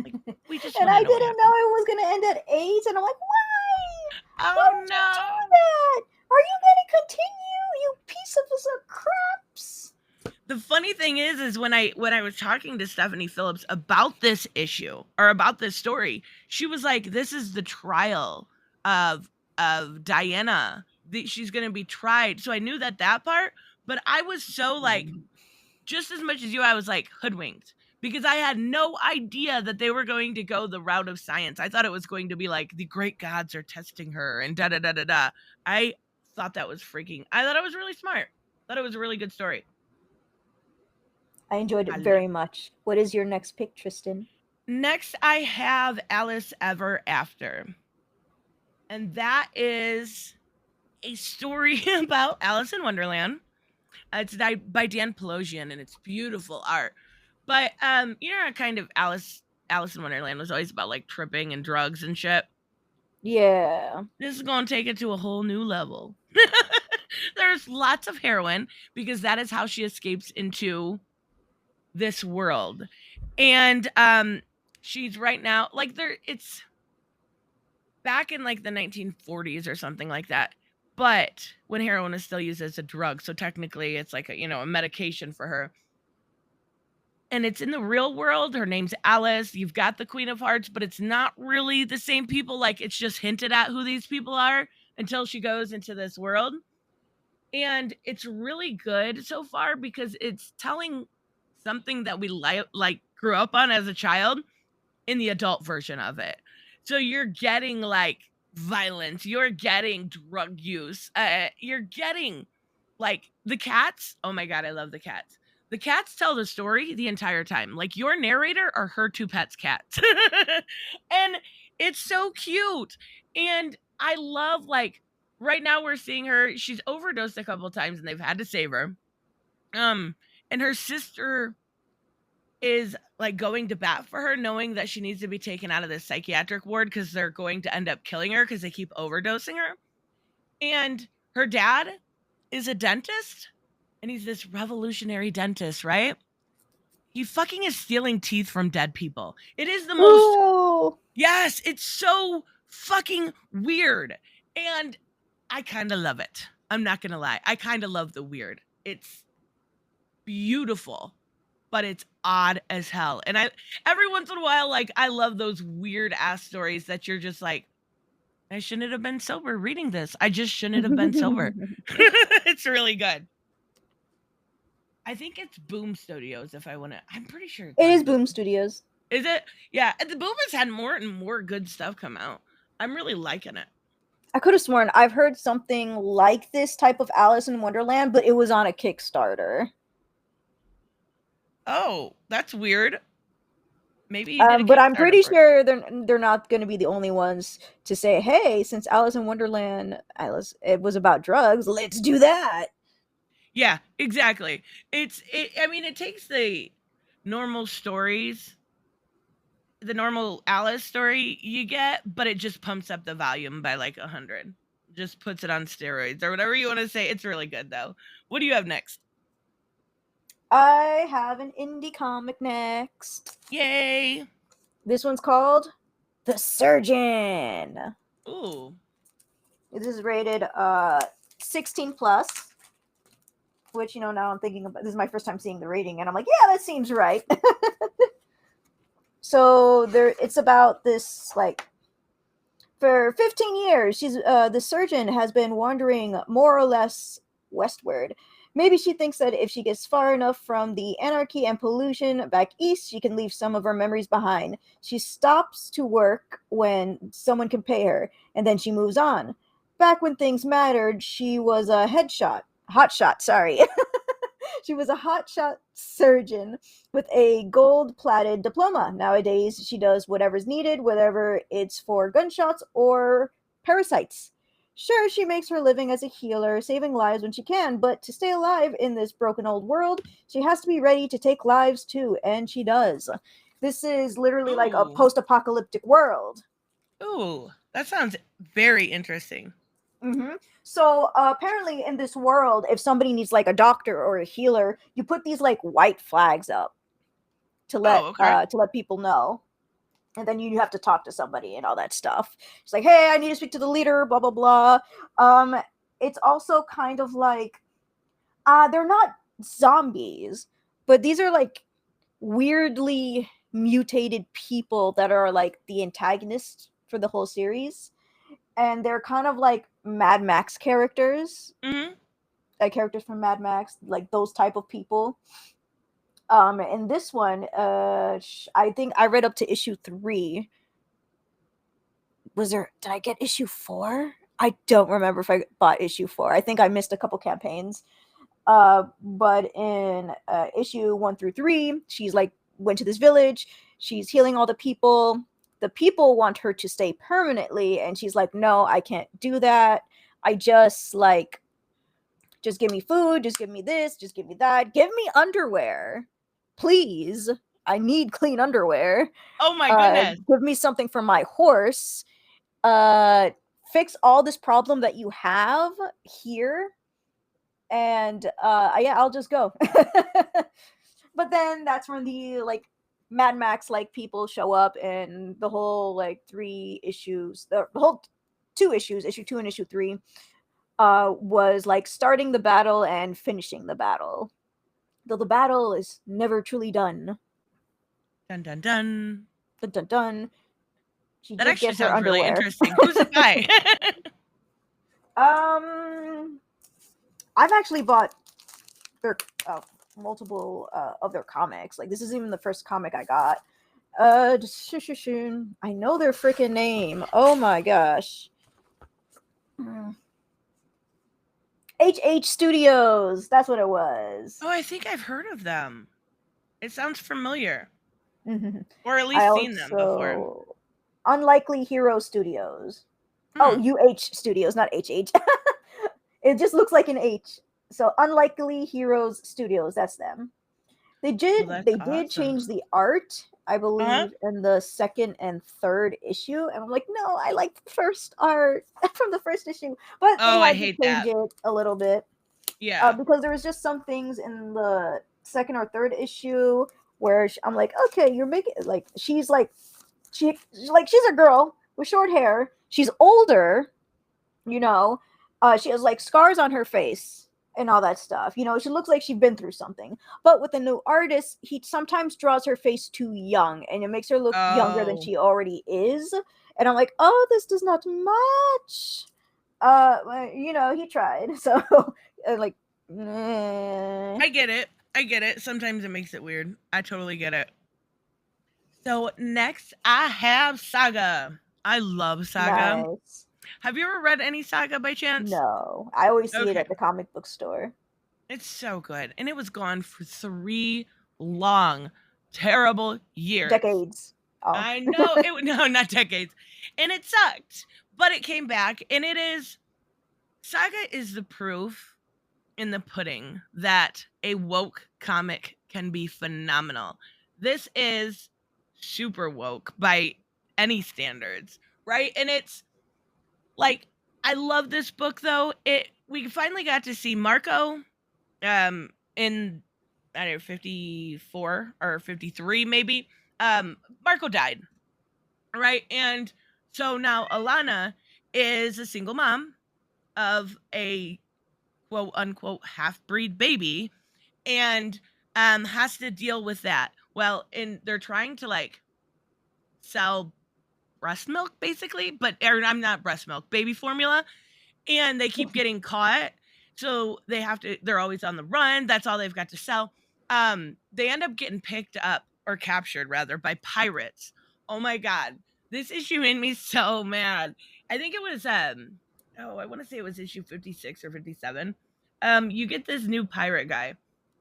Like we just And want to I know what didn't know happened. it was gonna end at 8, and I'm like, why? Why Oh would you do no. that? Are you gonna continue, you piece of craps? The funny thing is when I was talking to Stephanie Phillips about this issue or about this story, she was like, "This is the trial of Diana. She's gonna be tried." So I knew that part, but I was so like, just as much as you, I was like hoodwinked because I had no idea that they were going to go the route of science. I thought it was going to be like the great gods are testing her and da da da da da. I thought that was freaking. I thought it was really smart. Thought it was a really good story. I enjoyed it I very like. much. What is your next pick, Tristan? Next, I have Alice Ever After. And that is a story about Alice in Wonderland. It's by Dan Pelosian, and it's beautiful art. But you know, kind of Alice in Wonderland was always about like tripping and drugs and shit. Yeah. This is gonna take it to a whole new level. There's lots of heroin because that is how she escapes into this world. And she's right now like it's back in like the 1940s or something like that. But when heroin is still used as a drug, so technically it's like a medication for her. And it's in the real world. Her name's Alice. You've got the Queen of Hearts, but it's not really the same people. Like it's just hinted at who these people are until she goes into this world. And it's really good so far because it's telling something that we like grew up on as a child in the adult version of it. So you're getting like violence, you're getting drug use, you're getting like the cats. Oh my god, I love the cats. The cats tell the story the entire time. Like your narrator are her two pets' cats. And it's so cute. And I love like right now we're seeing her. She's overdosed a couple times, and they've had to save her. And her sister is like going to bat for her, knowing that she needs to be taken out of the psychiatric ward because they're going to end up killing her because they keep overdosing her. And her dad is a dentist, and he's this revolutionary dentist, right? He fucking is stealing teeth from dead people. It is the most... Ooh. Yes, it's so fucking weird. And I kind of love it. I'm not going to lie. I kind of love the weird. It's beautiful, but it's odd as hell. And every once in a while, like, I love those weird ass stories that you're just like, I shouldn't have been sober reading this. I just shouldn't have been sober. It's really good. I think it's Boom Studios, if I want to. I'm pretty sure it is Boom Studios. Is it? Yeah. The Boom has had more and more good stuff come out. I'm really liking it. I could have sworn I've heard something like this type of Alice in Wonderland, but it was on a Kickstarter. Oh, that's weird. Maybe. But I'm pretty sure they're not going to be the only ones to say, "Hey, since Alice in Wonderland, it was about drugs, let's do that." Yeah, exactly. I mean, it takes the normal stories, the normal Alice story you get, but it just pumps up the volume by like 100. Just puts it on steroids or whatever you want to say. It's really good though. What do you have next? I have an indie comic next. Yay! This one's called The Surgeon. Ooh. This is rated 16 plus. Which, now I'm thinking about, this is my first time seeing the rating, and I'm like, yeah, that seems right. So it's about this, like, for 15 years, the surgeon has been wandering more or less westward. Maybe she thinks that if she gets far enough from the anarchy and pollution back east, she can leave some of her memories behind. She stops to work when someone can pay her, and then she moves on. Back when things mattered, she was a hotshot, sorry. She was a hotshot surgeon with a gold-plated diploma. Nowadays, she does whatever's needed, whether it's for gunshots or parasites. Sure, she makes her living as a healer, saving lives when she can, but to stay alive in this broken old world, she has to be ready to take lives too, and she does. This is literally like a post-apocalyptic world. Ooh, that sounds very interesting. Mm-hmm. So apparently in this world, if somebody needs like a doctor or a healer, you put these like white flags up to let people know. And then you have to talk to somebody and all that stuff. It's like, hey, I need to speak to the leader, blah, blah, blah. It's also kind of like, they're not zombies, but these are like weirdly mutated people that are like the antagonists for the whole series. And they're kind of like Mad Max characters. Mm-hmm. Characters from Mad Max, like those type of people. In this one, I think I read up to issue 3. Did I get issue 4? I don't remember if I bought issue 4. I think I missed a couple campaigns. But in issue 1 through 3, she's like, went to this village. She's healing all the people. The people want her to stay permanently. And she's like, no, I can't do that. I just give me food. Just give me this. Just give me that. Give me underwear. Please, I need clean underwear. Oh my goodness. Give me something for my horse. Fix all this problem that you have here. And I'll just go. But then that's when the like Mad Max like people show up, and the whole like 3 issues, the whole 2 issues, issue 2 and issue 3, was like starting the battle and finishing the battle. Though the battle is never truly done. Dun dun dun. Dun dun dun. That actually sounds really interesting. Who's it by? I've actually bought their multiple of their comics. Like, this isn't even the first comic I got. I know their freaking name. Oh my gosh. HH Studios. That's what it was. Oh, I think I've heard of them. It sounds familiar. Mm-hmm. Or at least seen them before. Unlikely Hero Studios. Oh, UH Studios, not HH. It just looks like an H. So Unlikely Heroes Studios, that's them. They did awesome. change the art, I believe, in the second and third issue. And I'm like, no, I like the first art from the first issue. But they had to change it a little bit. Yeah. Because there was just some things in the second or third issue where I'm like, okay, you're making like she's a girl with short hair. She's older, you know. She has like scars on her face and all that stuff. You know, she looks like she's been through something. But with the new artist, he sometimes draws her face too young, and it makes her look younger than she already is. And I'm like, oh, this does not match. You know, he tried. So, like, I get it. Sometimes it makes it weird. I totally get it. So next, I have Saga. I love Saga. Nice. Have you ever read any Saga by chance? No, I always see it at the comic book store. It's so good. And it was gone for 3 long, terrible years. Decades. Oh. I know. No, not decades. And it sucked. But it came back. And Saga is the proof in the pudding that a woke comic can be phenomenal. This is super woke by any standards, right? And it's like, I love this book though. We finally got to see Marco in I don't know 54 or 53 maybe. Marco died, right? And so now Alana is a single mom of a quote unquote half-breed baby and has to deal with that. Well, and they're trying to like sell breast milk basically, I'm not breast milk, baby formula, and they keep getting caught. So they're always on the run. That's all they've got to sell. They end up getting picked up or captured rather by pirates. Oh my God. This issue made me so mad. I think it was I want to say it was issue 56 or 57. You get this new pirate guy,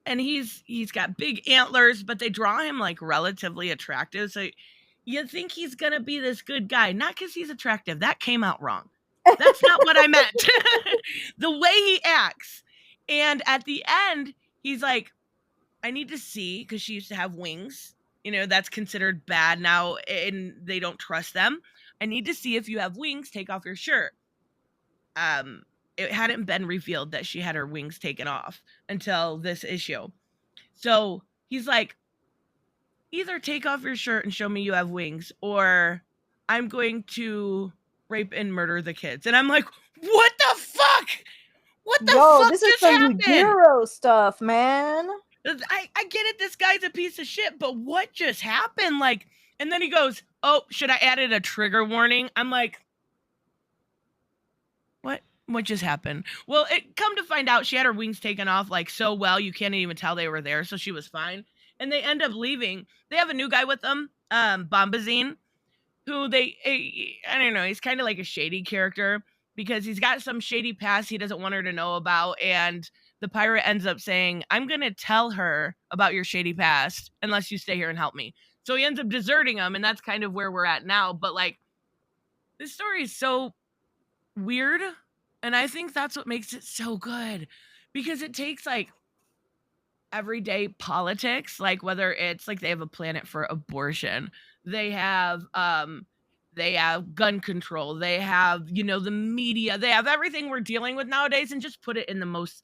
and he's got big antlers, but they draw him like relatively attractive. So you think he's gonna be this good guy, not because he's attractive. That came out wrong. That's not what I meant. The way he acts. And at the end, he's like, I need to see, because she used to have wings. You know, that's considered bad now, and they don't trust them. I need to see if you have wings, take off your shirt. It hadn't been revealed that she had her wings taken off until this issue. So he's like, either take off your shirt and show me you have wings, or I'm going to rape and murder the kids. And I'm like, what the fuck? What the fuck this just is some happened? Ybarra stuff, man. I get it, this guy's a piece of shit, but what just happened? Like, and then he goes, oh, should I added a trigger warning? I'm like, what just happened? Well, it come to find out she had her wings taken off like so well you can't even tell they were there, so she was fine. And they end up leaving. They have a new guy with them, Bombazine, who I don't know, he's kind of like a shady character because he's got some shady past he doesn't want her to know about, and the pirate ends up saying, I'm going to tell her about your shady past unless you stay here and help me. So he ends up deserting him, and that's kind of where we're at now. But like, this story is so weird, and I think that's what makes it so good, because it takes like everyday politics, like whether it's like they have a planet for abortion, they have gun control, they have, you know, the media, they have everything we're dealing with nowadays, and just put it in the most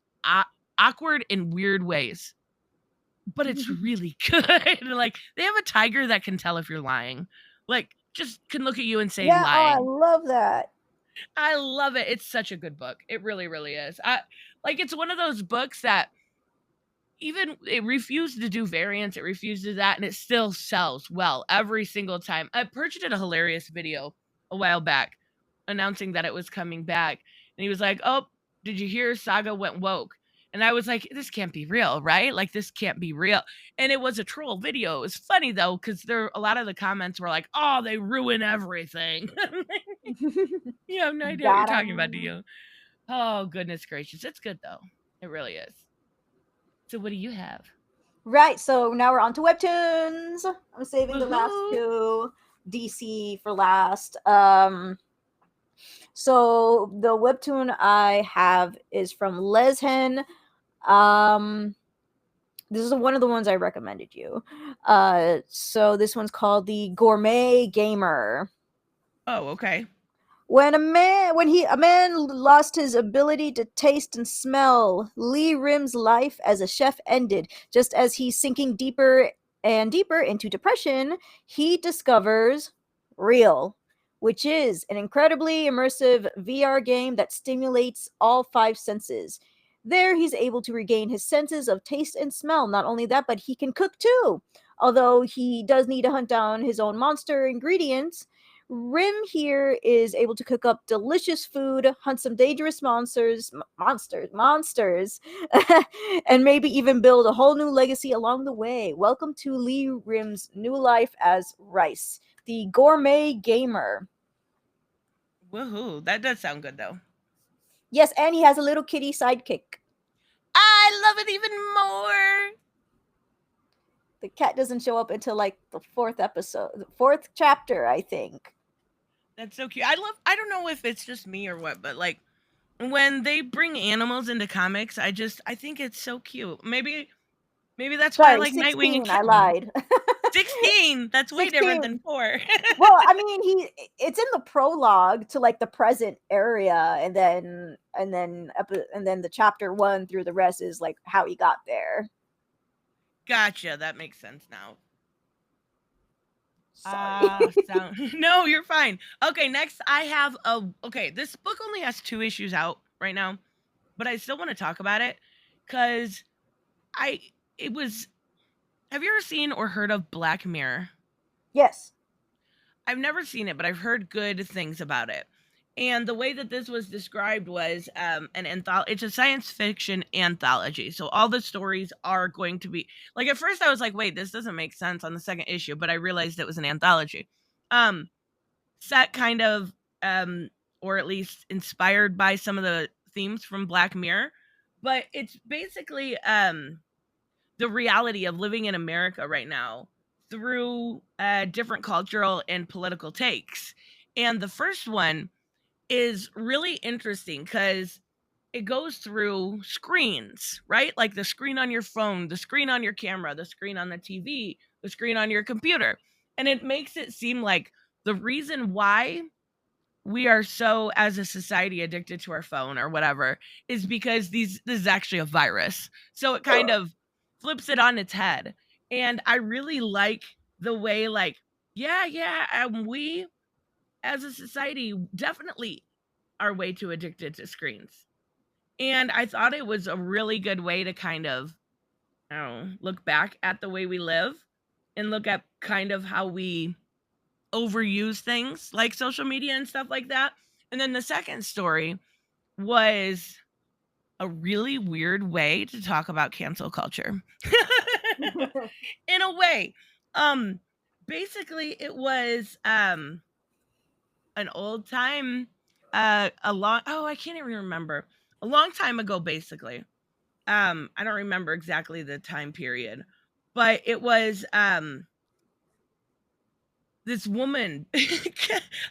awkward and weird ways. But it's really good. Like, they have a tiger that can tell if you're lying. Like, just can look at you and say lying. I love that. I love it. It's such a good book. It really, really is. It's one of those books that even it refused to do variants, it refused to do that, and it still sells well every single time. Perch did a hilarious video a while back announcing that it was coming back, and he was like, oh, did you hear Saga went woke? And I was like, this can't be real, right? Like, this can't be real. And it was a troll video. It was funny, though, because a lot of the comments were like, oh, they ruin everything. You have no idea what you're talking about, do you? Oh, goodness gracious. It's good, though. It really is. So what do you have? Right, so now we're on to Webtoons. I'm saving the last two. DC for last. So the webtoon I have is from Leshen. This is one of the ones I recommended you. So this one's called the Gourmet Gamer. Oh, okay. When a man lost his ability to taste and smell, Lee Rim's life as a chef ended. Just as he's sinking deeper and deeper into depression, he discovers Real, which is an incredibly immersive VR game that stimulates all 5 senses. There, he's able to regain his senses of taste and smell. Not only that, but he can cook too. Although he does need to hunt down his own monster ingredients, Rim here is able to cook up delicious food, hunt some dangerous monsters, and maybe even build a whole new legacy along the way. Welcome to Lee Rim's new life as Rice, the Gourmet Gamer. Woohoo! That does sound good though. Yes, and he has a little kitty sidekick. I love it even more. The cat doesn't show up until like the 4th chapter, I think. That's so cute. I don't know if it's just me or what, but like when they bring animals into comics, I think it's so cute. Maybe that's why I like 16, Nightwing and Catwoman. I lied. 16. That's way 16. different than 4. Well, I mean, it's in the prologue to like the present area, and then the chapter 1 through the rest is like how he got there. Gotcha. That makes sense now. Sorry. No, you're fine. Okay, next I have this book only has 2 issues out right now, but I still want to talk about it because have you ever seen or heard of Black Mirror? Yes. I've never seen it, but I've heard good things about it. And the way that this was described was an anthology. It's a science fiction anthology. So all the stories are going to be like, at first I was like, wait, this doesn't make sense on the 2nd issue, but I realized it was an anthology. Set kind of, or at least inspired by some of the themes from Black Mirror. But it's basically the reality of living in America right now through different cultural and political takes. And the first one is really interesting because it goes through screens, right? Like the screen on your phone, the screen on your camera, the screen on the TV, the screen on your computer. And it makes it seem like the reason why we are so, as a society, addicted to our phone or whatever is because this is actually a virus. So it kind of flips it on its head. And I really like the way, like, we as a society definitely are way too addicted to screens. And I thought it was a really good way to kind of, look back at the way we live and look at kind of how we overuse things like social media and stuff like that. And then the second story was a really weird way to talk about cancel culture. In a way. Basically it was an old time I can't even remember. A long time ago, basically. I don't remember exactly the time period, but it was this woman. I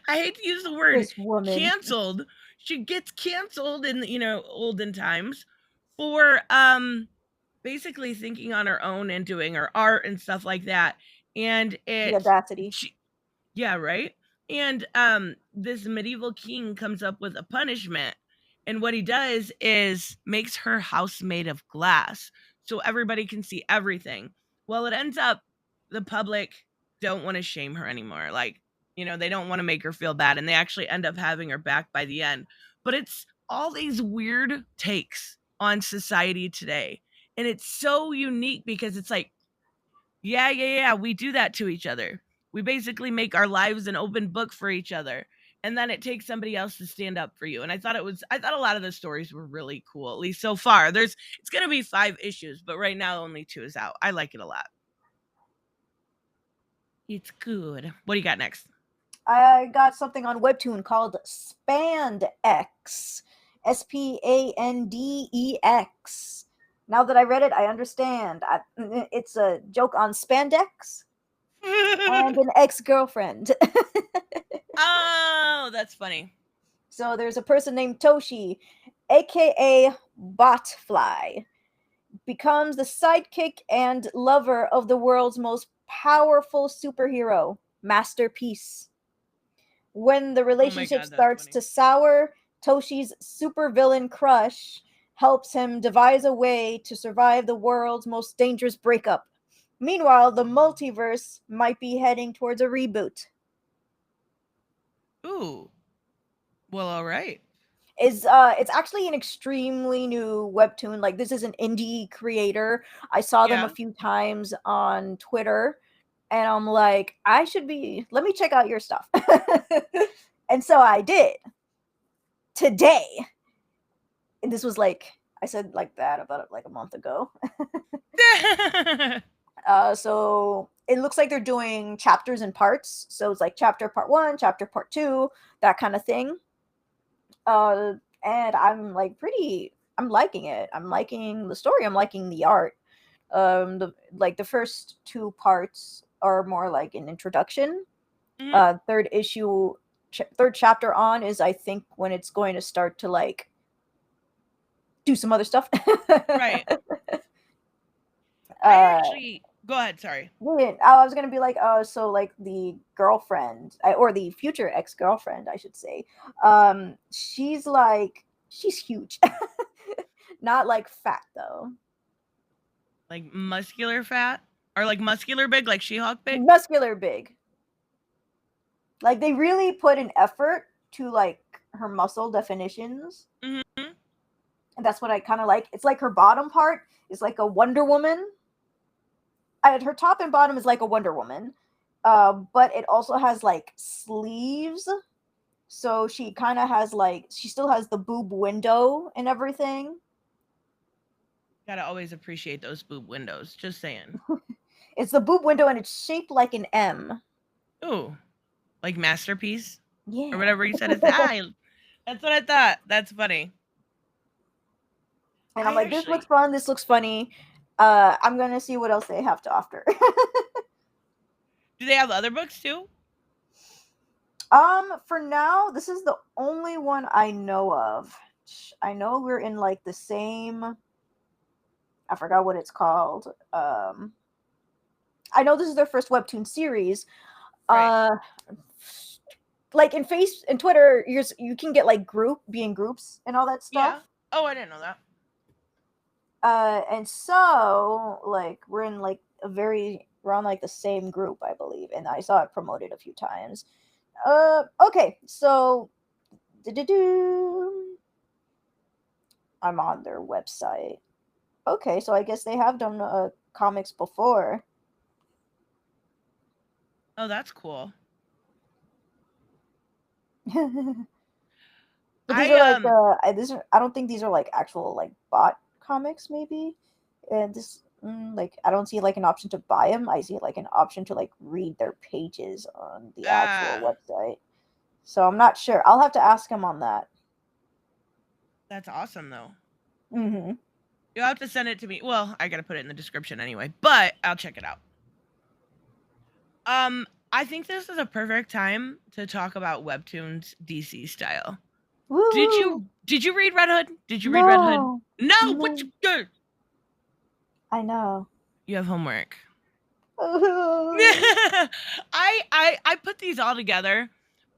hate to use the word canceled. She gets canceled in olden times for basically thinking on her own and doing her art and stuff like that. And the audacity. Yeah, right. And this medieval king comes up with a punishment, and what he does is makes her house made of glass so everybody can see everything. Well, it ends up the public don't want to shame her anymore. Like, they don't want to make her feel bad, and they actually end up having her back by the end. But it's all these weird takes on society today, and it's so unique because it's like, yeah, we do that to each other. We basically make our lives an open book for each other, and then it takes somebody else to stand up for you. And I thought a lot of the stories were really cool, at least so far. It's going to be 5 issues, but right now only 2 is out. I like it a lot. It's good. What do you got next? I got something on Webtoon called SpandEx. SpandEx. Now that I read it, I understand. It's a joke on spandex and an ex-girlfriend. Oh, that's funny. So there's a person named Toshi, aka Botfly, becomes the sidekick and lover of the world's most powerful superhero, Masterpiece. When the Oh my relationship god, that's starts funny. to sour, Toshi's supervillain crush helps him devise a way to survive the world's most dangerous breakup. Meanwhile, the multiverse might be heading towards a reboot. Ooh. Well, all right. It's actually an extremely new webtoon. Like, this is an indie creator. I saw them a Yeah. few times on Twitter, and I'm like, let me check out your stuff. And so I did today. And this was like, I said like that about like a month ago. So it looks like they're doing chapters and parts. So it's like chapter part 1, chapter part 2, that kind of thing. And I'm like I'm liking it. I'm liking the story. I'm liking the art. The first 2 parts are more like an introduction. Mhm. Third chapter on is, I think, when it's going to start to like do some other stuff. Right. I uh actually go ahead, sorry. Yeah, I was gonna be like, so like the girlfriend, or the future ex-girlfriend, I should say. She's huge, not like fat though, Like muscular fat? Or like muscular big, like She-Hulk big? muscular big. Like they really put an effort to like her muscle definitions, Mm-hmm. and that's what I kind of like. It's like her bottom part is like a Wonder Woman. Her top and bottom is like a Wonder Woman, but it also has like sleeves. So she kind of has like, she still has the boob window and everything. Gotta always appreciate those boob windows. Just saying. It's the boob window and it's shaped like an M. Ooh. Like masterpiece? Or Yeah. whatever you said. That's what I thought. That's funny. And I'm I like, this looks actually fun. This looks funny. I'm gonna see what else they have to offer. do they have other books too? For now, this is the only one I know of. I know we're in like the same. I forgot what it's called. I know this is their first webtoon series. Right. Like in Twitter, you can get like be in groups and all that Yeah. stuff. Oh, I didn't know that. And so like we're in like we're on like the same group, I believe, and I saw it promoted a few times. Okay, so I'm on their website. Okay, so I guess they have done comics before. Oh, that's cool. But these are I like I don't think these are like actual like bot comics, maybe. And this like I don't see like an option to buy them. I see like an option to like read their pages on the actual ah website. So I'm not sure. I'll have to ask him on that. that's awesome though. Mm-hmm. You'll have to send it to me. Well, I gotta put it in the description anyway, but I'll check it out. I think this is a perfect time to talk about Webtoons DC style. Woo! Did you read Red Hood? Did you read Red Hood? No, No, what no, you do? I know. You have homework. I put these all together,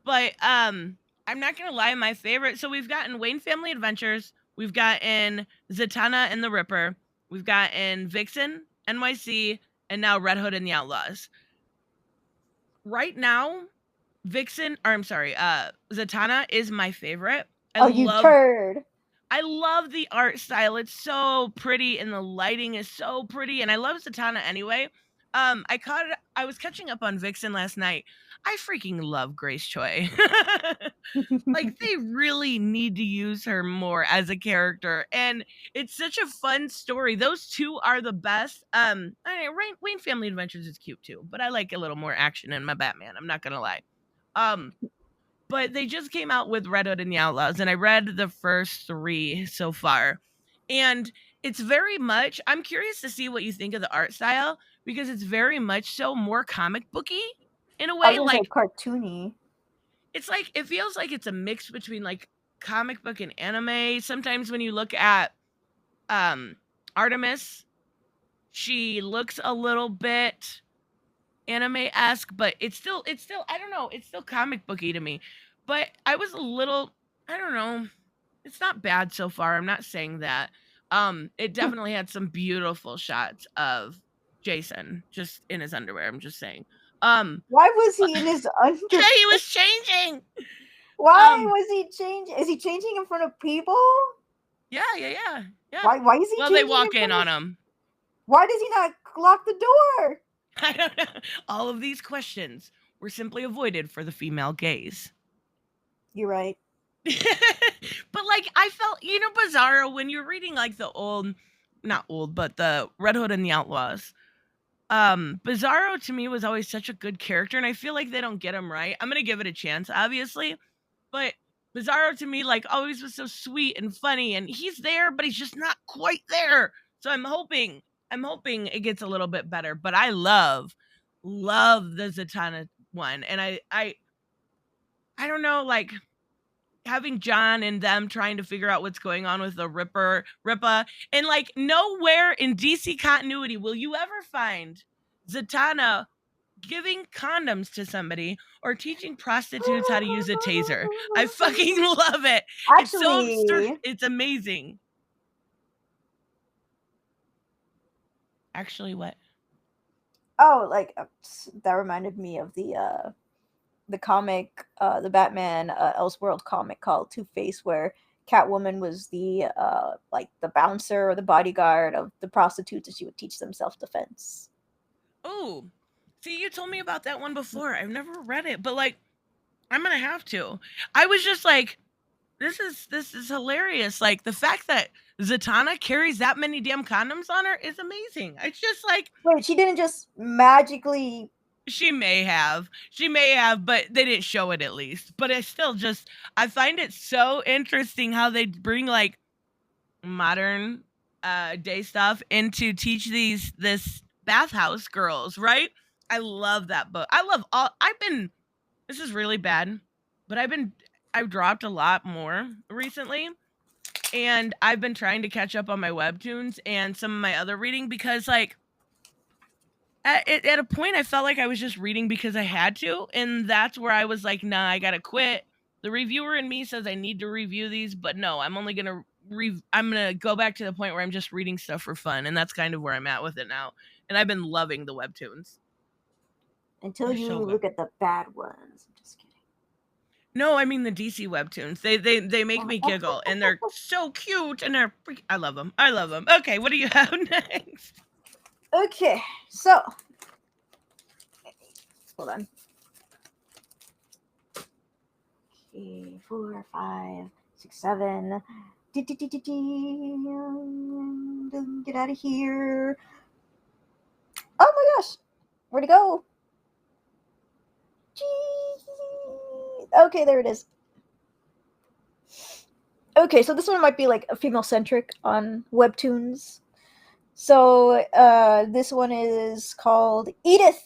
but I'm not gonna lie, my favorite. So we've gotten Wayne Family Adventures, we've gotten Zatanna and the Ripper, we've gotten Vixen, NYC, and now Red Hood and the Outlaws. Right now, Zatanna is my favorite. Oh, you turd! I love the art style. It's so pretty and the lighting is so pretty and I love Zatanna anyway. I was catching up on Vixen last night. I freaking love Grace Choi. Like they really need to use her more as a character and it's such a fun story. Those two are the best. Wayne Family Adventures is cute too, but I like a little more action in my Batman. I'm not going to lie. Um but they just came out with Red Hood and the Outlaws, and I read the first 3 so far. And it's very much, I'm curious to see what you think of the art style because it's very much so more comic booky in a I was way. gonna say Like, cartoony. it's like it feels like it's a mix between like comic book and anime. Sometimes when you look at Artemis, she looks a little bit anime-esque, but it's still I don't know, it's still comic booky to me. But I was a little, I don't know, it's not bad so far. I'm not saying that. It definitely had some beautiful shots of Jason just in his underwear. I'm just saying. Why was he in his underwear? He was changing. Why was he changing? Is he changing in front of people? Yeah. Why is he? Well, they walk in on him. Why does he not lock the door? I don't know. All of these questions were simply avoided for the female gaze. You're right. But like I felt, Bizarro, when you're reading like the not old, but the Red Hood and the Outlaws. Bizarro to me was always such a good character, and I feel like they don't get him right. I'm gonna give it a chance, obviously, but Bizarro to me like always was so sweet and funny, and he's there, but he's just not quite there. So I'm hoping it gets a little bit better. But I love the Zatanna one, and I don't know, like having John and them trying to figure out what's going on with the Ripa, and like nowhere in DC continuity will you ever find Zatanna giving condoms to somebody or teaching prostitutes how to use a taser. I fucking love it. Actually, it's amazing. Actually, what? Oh, like that reminded me of the comic, the Batman Elseworld comic called Two-Face, where Catwoman was the like the bouncer or the bodyguard of the prostitutes, and she would teach them self-defense. Oh, see, you told me about that one before. I've never read it, but like, I'm gonna have to. I was just like, this is hilarious. Like the fact that Zatanna carries that many damn condoms on her is amazing. It's just like, wait, she didn't just magically. She may have, but they didn't show it at least. But it's still just, I find it so interesting how they bring like modern day stuff into teach this bathhouse girls, right? I love that book. This is really bad, but I've dropped a lot more recently. And I've been trying to catch up on my webtoons and some of my other reading because like, at a point I felt like I was just reading because I had to, and that's where I was like, nah, I gotta quit. The reviewer in me says I need to review these, but no, I'm only gonna I'm gonna go back to the point where I'm just reading stuff for fun, and that's kind of where I'm at with it now. And I've been loving the webtoons. Until you look at the bad ones. I'm just kidding. No, I mean the DC webtoons. They make me giggle, and they're so cute, and I love them. Okay, what do you have next? Okay, so hold on. Okay, 4, 5, 6, 7. Get out of here. Oh my gosh, where'd it go? Okay, there it is. Okay, so this one might be like a female centric on webtoons. So this one is called Edith.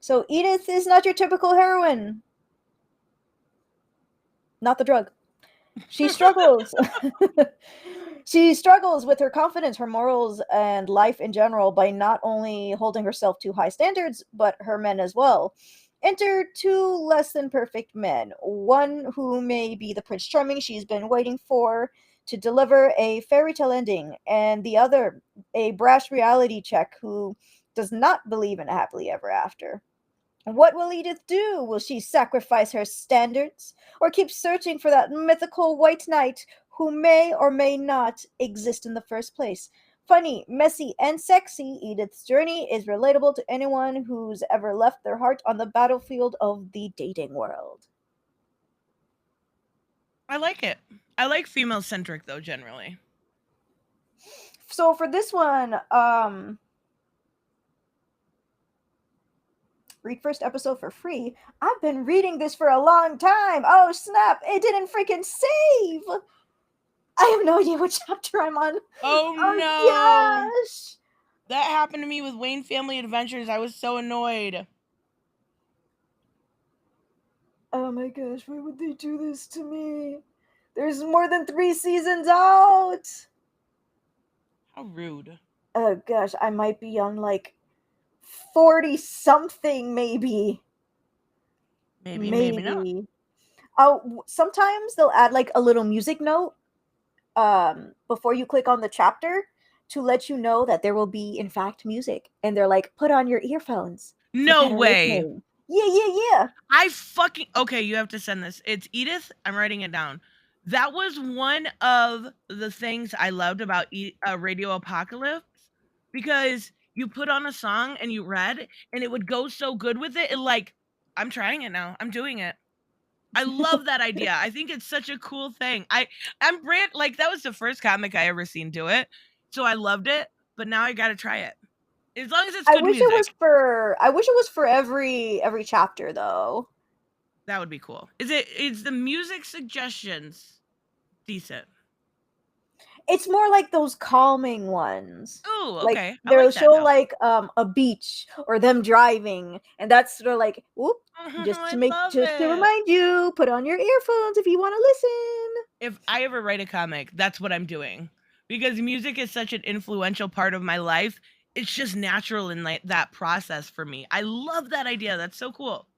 So Edith is not your typical heroine. Not the drug. She struggles. She struggles with her confidence, her morals, and life in general by not only holding herself to high standards, but her men as well. Enter two less than perfect men. One who may be the Prince Charming she's been waiting for to deliver a fairy tale ending, and the other, a brash reality check who does not believe in a happily ever after. What will Edith do? Will she sacrifice her standards, or keep searching for that mythical white knight who may or may not exist in the first place? Funny, messy, and sexy, Edith's journey is relatable to anyone who's ever left their heart on the battlefield of the dating world. I like it. I like female-centric, though, generally. So for this one, read first episode for free. I've been reading this for a long time. Oh, snap. It didn't freaking save. I have no idea what chapter I'm on. Oh no. Gosh. That happened to me with Wayne Family Adventures. I was so annoyed. Oh oh my gosh, why would they do this to me? There's more than 3 seasons out. How rude. Oh gosh, I might be on like 40 something, maybe. Maybe not. Oh, sometimes they'll add like a little music note before you click on the chapter to let you know that there will be in fact music, and they're like, put on your earphones for No better way. listening. Yeah. Okay, you have to send this. It's Edith. I'm writing it down. That was one of the things I loved about Radio Apocalypse, because you put on a song and you read, and it would go so good with it. I'm trying it now. I'm doing it. I love that idea. I think it's such a cool thing. I'm brand like that was the first comic I ever seen do it, so I loved it. But now I gotta try it. As long as it's good music. I wish it was for every chapter though. That would be cool. Is the music suggestions decent? It's more like those calming ones. Oh, Like okay. they'll show like a beach or them driving, and that's sort of like, whoop, just to remind you, put on your earphones if you want to listen. If I ever write a comic, that's what I'm doing, because music is such an influential part of my life. It's just natural in like that process for me. I love that idea. That's so cool.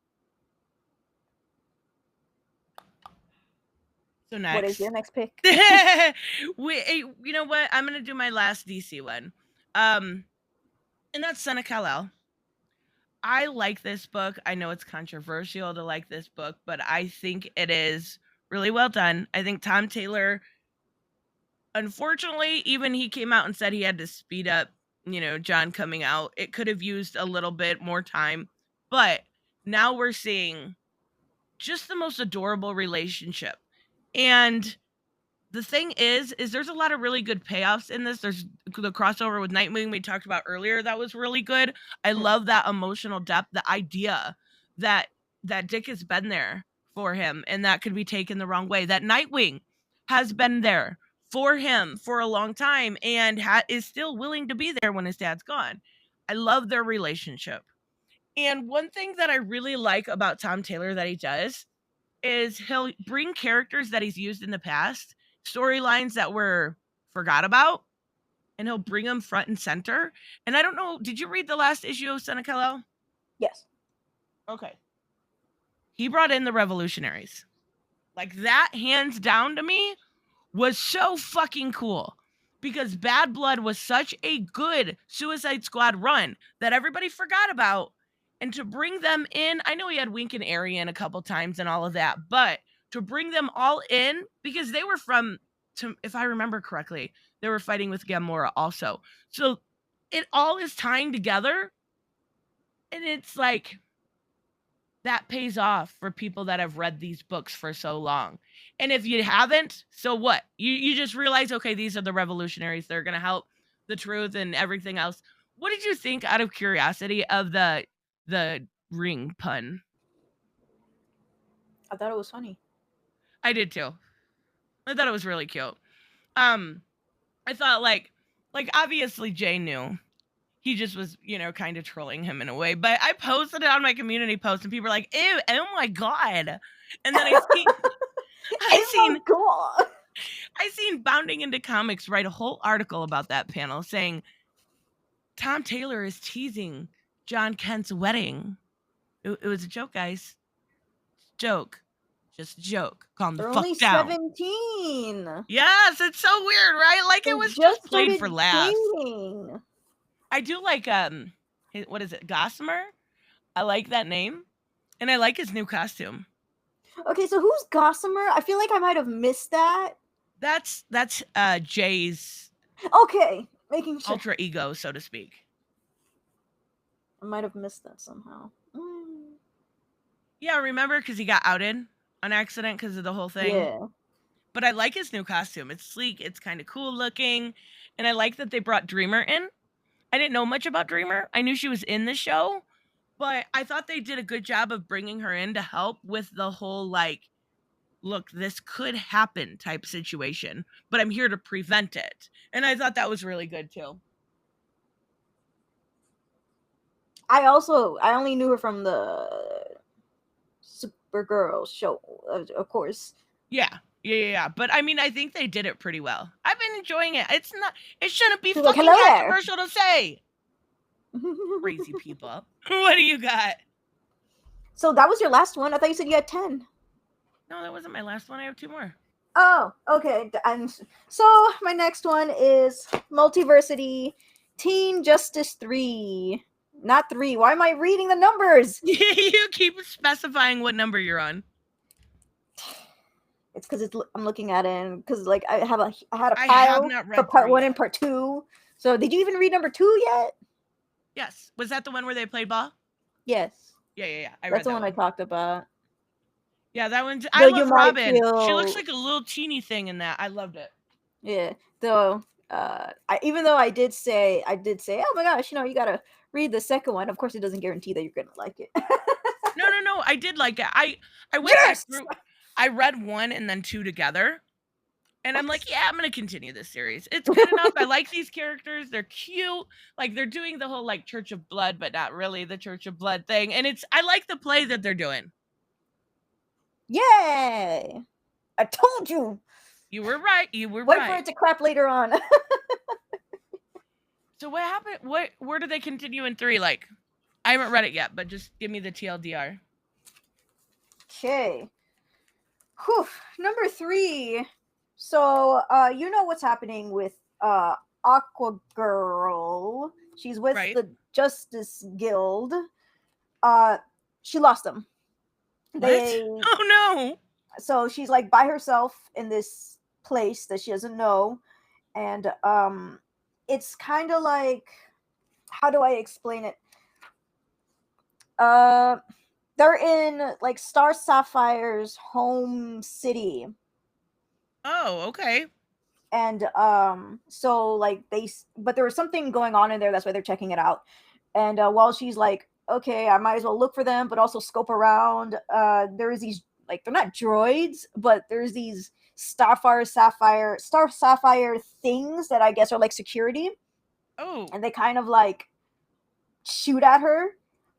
So next. What is your next pick? You know what? I'm gonna do my last DC one. And that's Son of Kal-El. I like this book. I know it's controversial to like this book, but I think it is really well done. I think Tom Taylor, unfortunately, even he came out and said he had to speed up, John coming out. It could have used a little bit more time, but now we're seeing just the most adorable relationship. And the thing is there's a lot of really good payoffs in this. There's the crossover with Nightwing we talked about earlier. That was really good. I love that emotional depth, the idea that Dick has been there for him and that could be taken the wrong way. That Nightwing has been there for him for a long time and is still willing to be there when his dad's gone. I love their relationship. And one thing that I really like about Tom Taylor that he does is he'll bring characters that he's used in the past, storylines that were forgot about, and he'll bring them front and center. And I don't know, did you read the last issue of Son of Kal-El? Yes. Okay. He brought in the revolutionaries. Like that, hands down to me, was so fucking cool. Because Bad Blood was such a good Suicide Squad run that everybody forgot about. And to bring them in, I know he had Wink and Arian a couple times and all of that, but to bring them all in, because they were if I remember correctly, they were fighting with Gamora also. So it all is tying together, and it's like, that pays off for people that have read these books for so long. And if you haven't, so what? You just realize, okay, these are the revolutionaries. They're going to help the truth and everything else. What did you think, out of curiosity, of the ring pun? I thought it was funny. I did too. I thought it was really cute. I thought like obviously Jay knew. He just was, kind of trolling him in a way. But I posted it on my community post and people were like, ew, oh my God. And then I seen Bounding Into Comics write a whole article about that panel saying Tom Taylor is teasing John Kent's wedding. It was a joke, guys. Joke. Just a joke. Calm the fuck down. They're only 17. Yes, it's so weird, right? Like it was just played for laughs. Dating. I do like what is it, Gossamer? I like that name, and I like his new costume. Okay, so who's Gossamer? I feel like I might have missed that. That's Jay's okay, making sure. Ultra ego, so to speak. I might have missed that somehow. Yeah, remember, because he got outed on accident because of the whole thing. Yeah. But I like his new costume. It's sleek. It's kind of cool looking, and I like that they brought Dreamer in. I didn't know much about Dreamer. I knew she was in the show, but I thought they did a good job of bringing her in to help with the whole, like, look, this could happen type situation, but I'm here to prevent it. And I thought that was really good too. I only knew her from the Supergirl show, of course. Yeah. But I mean, I think they did it pretty well. I've been enjoying it. It shouldn't be She's like, fucking "Hello there." controversial to say. Crazy people. What do you got? So that was your last one? I thought you said you had 10. No, that wasn't my last one. I have 2 more. Oh, okay. And so my next one is Multiversity Teen Justice 3. Not 3. Why am I reading the numbers? You keep specifying what number you're on. It's because I'm looking at it, because like I had a I pile have not read for part 3 1 yet. and part 2. So did you even read number 2 yet? Yes. Was that the one where they played ball? Yes. Yeah. That's the one I talked about. Yeah, that one. Though I you love might Robin. She feel- looks like a little teeny thing in that. I loved it. Yeah. Though, even though I did say, oh my gosh, you gotta read the second one. Of course, it doesn't guarantee that you're gonna like it. No. I did like it. I went Yes! back through. I read 1 and then 2 together, and I'm like, yeah, I'm gonna continue this series. It's good enough. I like these characters. They're cute. Like they're doing the whole like Church of Blood, but not really the Church of Blood thing. And I like the play that they're doing. Yay! I told you. You were right. Wait for it to crap later on. So what happened? Where do they continue in 3? Like, I haven't read it yet, but just give me the TLDR. Okay. Whew. Number 3. So, you know what's happening with Aqua Girl. She's with the Justice Guild. She lost them. Oh no. So she's like by herself in this place that she doesn't know, and it's kind of like, how do I explain it? They're in like Star Sapphire's home city. Oh, okay. And so like but there was something going on in there, that's why they're checking it out. And while she's like, okay, I might as well look for them, but also scope around, there is these, like, they're not droids, but there's these Star Sapphire things that I guess are like security. Oh. And they kind of like shoot at her.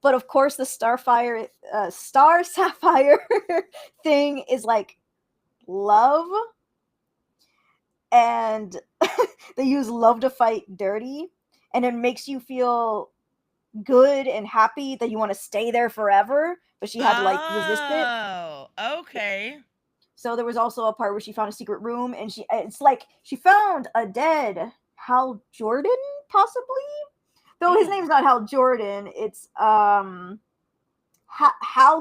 But of course the Star Sapphire thing is like love. And they use love to fight dirty. And it makes you feel good and happy that you want to stay there forever. But she had to like resist it. Oh, okay. So there was also a part where she found a secret room, and it's like she found a dead Hal Jordan, possibly. Though his name's not Hal Jordan, it's Hal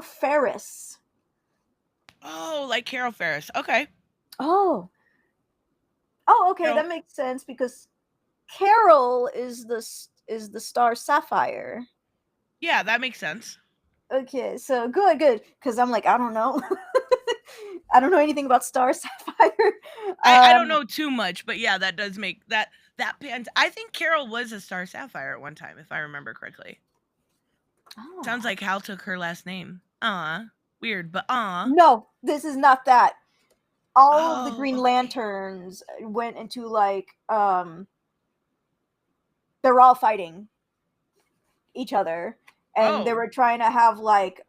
Ferris. Oh, like Carol Ferris. Okay. Oh, okay, Carol. that makes sense, because Carol is the Star Sapphire. Yeah, that makes sense. Okay, so good, because I'm like, I don't know. I don't know anything about Star Sapphire. I don't know too much, but yeah, that does make that pans. I think Carol was a Star Sapphire at one time, if I remember correctly. Oh. Sounds like Hal took her last name. Weird, but No, this is not that. All of the Green Lanterns went into like they're all fighting each other, and they were trying to have like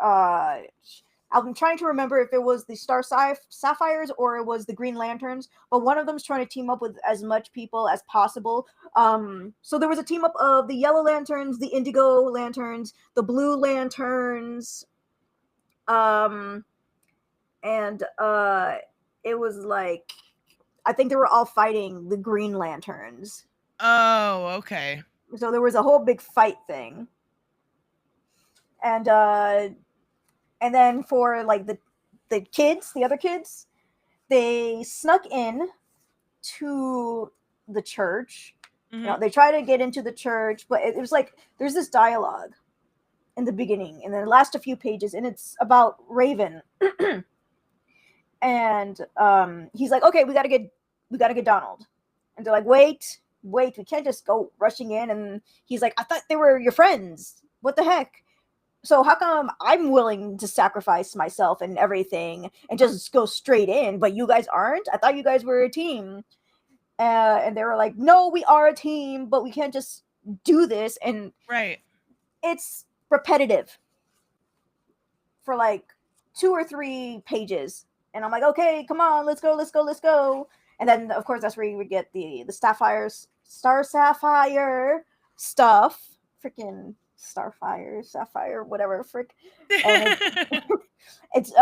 I'm trying to remember if it was the Star Sapphires or it was the Green Lanterns, but one of them's trying to team up with as much people as possible. So there was a team up of the Yellow Lanterns, the Indigo Lanterns, the Blue Lanterns, and it was like, I think they were all fighting the Green Lanterns. Oh, okay. So there was a whole big fight thing. And then for like the other kids, they snuck in to the church. Mm-hmm. You know, they try to get into the church, but it was like, there's this dialogue in the beginning, and then the last a few pages, and it's about Raven. And he's like, okay, we gotta get Donald. And they're like, wait, we can't just go rushing in. And he's like, I thought they were your friends. What the heck? So how come I'm willing to sacrifice myself and everything and just go straight in, but you guys aren't? I thought you guys were a team. And they were like, no, we are a team, but we can't just do this. And right, it's repetitive for like 2 or 3 pages, and I'm like, okay, come on, let's go. And then of course that's where you would get the Star Sapphire stuff, freaking Starfire, Sapphire, whatever, frick. And it's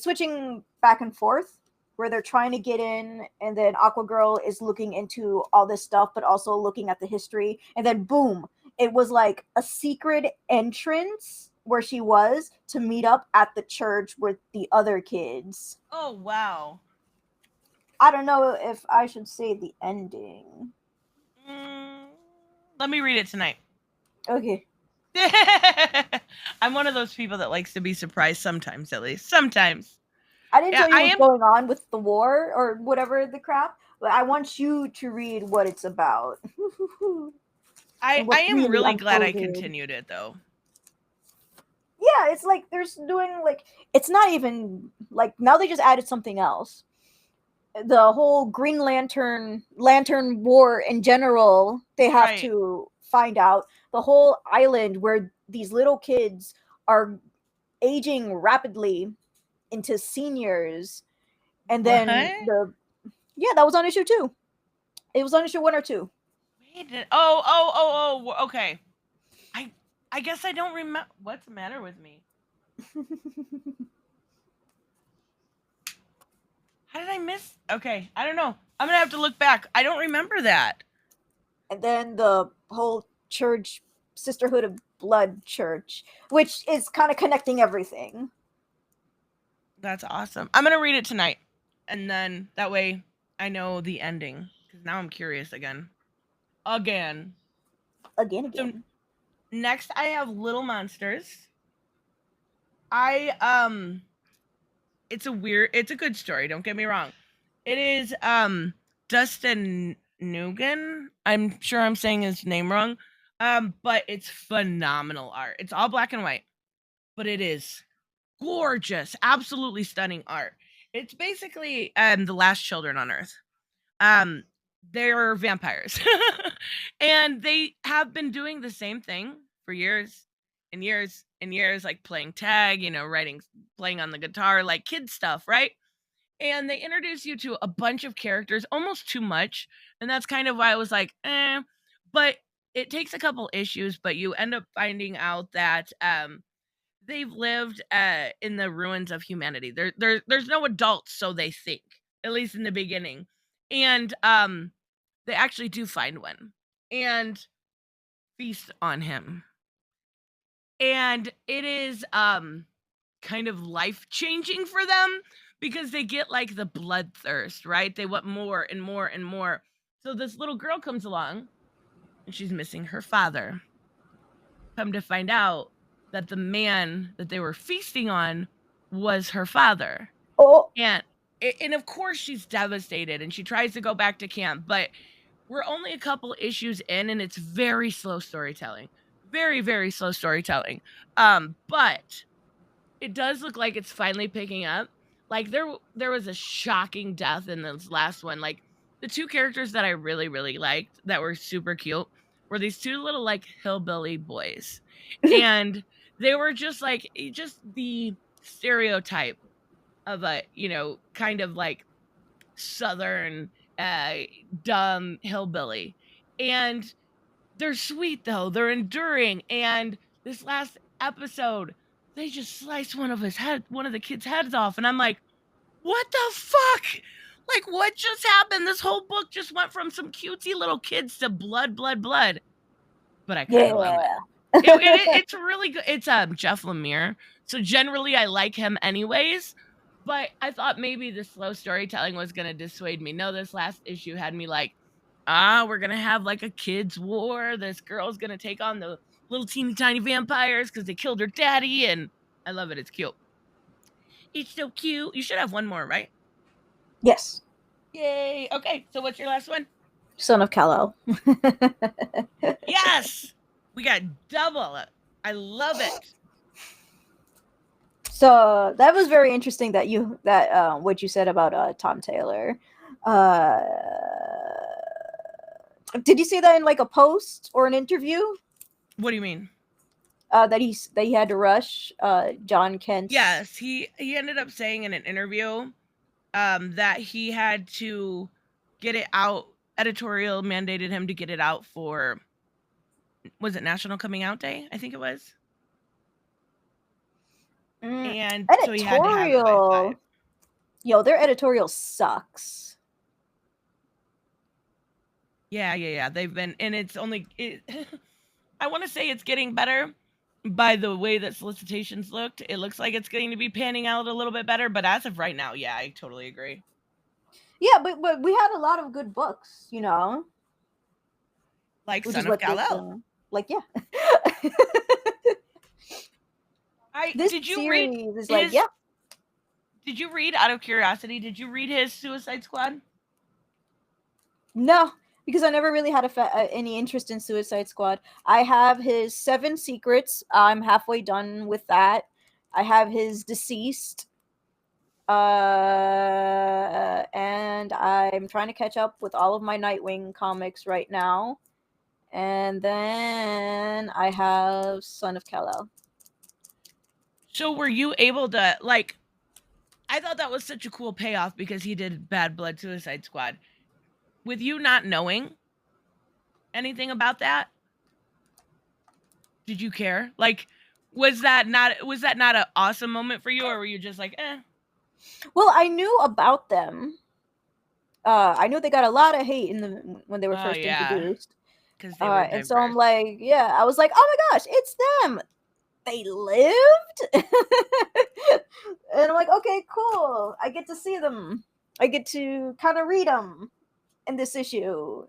switching back and forth where they're trying to get in, and then Aquagirl is looking into all this stuff, but also looking at the history, and then boom, it was like a secret entrance where she was to meet up at the church with the other kids. Oh, wow. I don't know if I should say the ending. Let me read it tonight. Okay. I'm one of those people that likes to be surprised sometimes, at least. Sometimes. I didn't tell you what's going on with the war or whatever the crap, but I want you to read what it's about. I am really glad I continued it, though. Yeah, it's like there's doing like, it's not even like, now they just added something else. The whole Green Lantern war in general, they have to find out. The whole island where these little kids are aging rapidly into seniors, and then that was on issue 2. It was on issue 1 or 2. Wait, okay. I guess I don't remember. What's the matter with me? How did I miss? Okay, I don't know. I'm gonna have to look back. I don't remember that. And then the whole church, Sisterhood of Blood church, which is kind of connecting everything. That's awesome. I'm gonna read it tonight, and then that way I know the ending, because now I'm curious again. So, next I have Little Monsters. It's a good story, don't get me wrong. It is Dustin Nguyen. I'm sure I'm saying his name wrong. But it's phenomenal art. It's all black and white, but it is gorgeous, absolutely stunning art. It's basically The Last Children on Earth. They're vampires. And they have been doing the same thing for years and years and years, like playing tag, playing on the guitar, like kid stuff, right? And they introduce you to a bunch of characters, almost too much. And that's kind of why I was like, but it takes a couple issues, but you end up finding out that they've lived in the ruins of humanity. There's no adults, so they think, at least in the beginning. And they actually do find one and feast on him. And it is kind of life-changing for them, because they get like the bloodthirst, right? They want more and more and more. So this little girl comes along, and she's missing her father. Come to find out that the man that they were feasting on was her father. Oh. And of course she's devastated, and she tries to go back to camp, but we're only a couple issues in, and it's very slow storytelling. Very, very slow storytelling. But it does look like it's finally picking up. Like there was a shocking death in this last one. Like the two characters that I really, really liked that were super cute were these two little like hillbilly boys. And they were just the stereotype of a, kind of like Southern dumb hillbilly. And they're sweet though. They're enduring. And this last episode, they just sliced one of the kids' heads off. And I'm like, what the fuck? Like, what just happened? This whole book just went from some cutesy little kids to blood. But I kind of love it. It's really good. It's Jeff Lemire. So generally I like him anyways. But I thought maybe the slow storytelling was going to dissuade me. No, this last issue had me like, we're going to have like a kids' war. This girl's going to take on the little teeny tiny vampires because they killed her daddy. And I love it. It's cute. It's so cute. You should have one more, right? Yes. Yay. Okay, so what's your last one? Son of Kal-El. Yes! We got double. I love it. So that was very interesting that what you said about Tom Taylor. Did you say that in like a post or an interview? What do you mean? that he had to rush John Kent's. Yes, he ended up saying in an interview that he had to get it out. Editorial mandated him to get it out for, was it National Coming Out Day? I think it was. And so he had to have it by 5. Yo, their editorial sucks. Yeah. They've been, and it's only, I want to say it's getting better by the way that solicitations looked. It looks like it's going to be panning out a little bit better, but as of right now, yeah, I totally agree. Yeah, but we had a lot of good books, you know? Like Son of Kal-El. Like, yeah. Did you read is like, yeah. Did you read, out of curiosity, did you read his Suicide Squad? No, because I never really had any interest in Suicide Squad. I have his 7 Secrets. I'm halfway done with that. I have his Deceased. And I'm trying to catch up with all of my Nightwing comics right now. And then I have Son of Kal-El. So were you able to, like, I thought that was such a cool payoff because he did Bad Blood Suicide Squad. With you not knowing anything about that, did you care? Like, was that not an awesome moment for you, or were you just like, eh? Well, I knew about them. I knew they got a lot of hate when they were first introduced. And so I'm like, yeah, I was like, oh my gosh, it's them. They lived? And I'm like, okay, cool. I get to see them. I get to kind of read them in this issue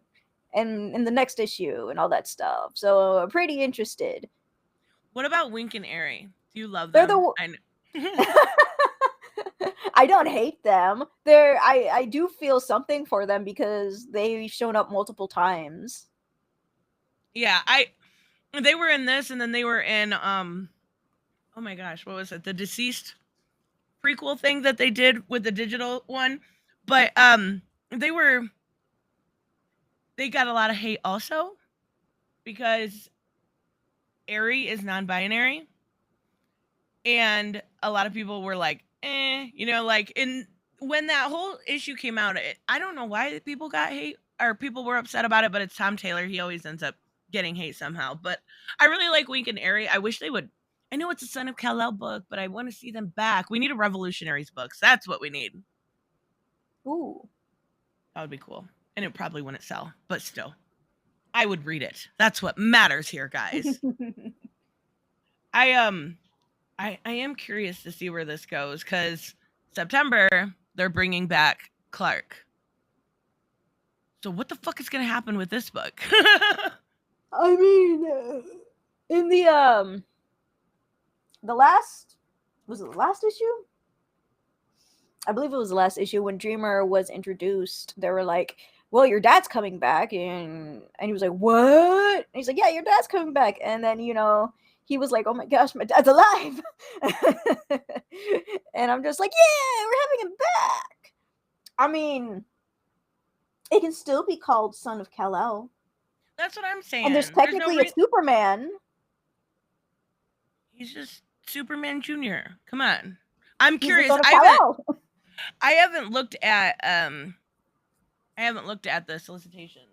and in the next issue and all that stuff. So I'm pretty interested. What about Wink and Airy? Do you love them? I don't hate them. I do feel something for them because they've shown up multiple times. Yeah, they were in this, and then they were in oh my gosh, what was it? The Deceased prequel thing that they did with the digital one. But they got a lot of hate also because Airy is non-binary. And a lot of people were like, you know, like when that whole issue came out, I don't know why people got hate or people were upset about it, but it's Tom Taylor. He always ends up getting hate somehow. But I really like Wink and Airy. I wish they would. I know it's a Son of Kal-El book, but I want to see them back. We need a Revolutionaries book. That's what we need. Ooh. That would be cool. And it probably wouldn't sell, but still. I would read it. That's what matters here, guys. I am curious to see where this goes, because September, they're bringing back Clark. So what the fuck is going to happen with this book? I mean, in the last issue? I believe it was the last issue when Dreamer was introduced. They were like, well, your dad's coming back. And he was like, what? And he's like, yeah, your dad's coming back. And then, you know, he was like, oh my gosh, my dad's alive. And I'm just like, yeah, we're having him back. I mean, it can still be called Son of Kal-El. That's what I'm saying. And there's technically a Superman. He's just Superman Jr. Come on. I'm curious. I haven't looked at the solicitations.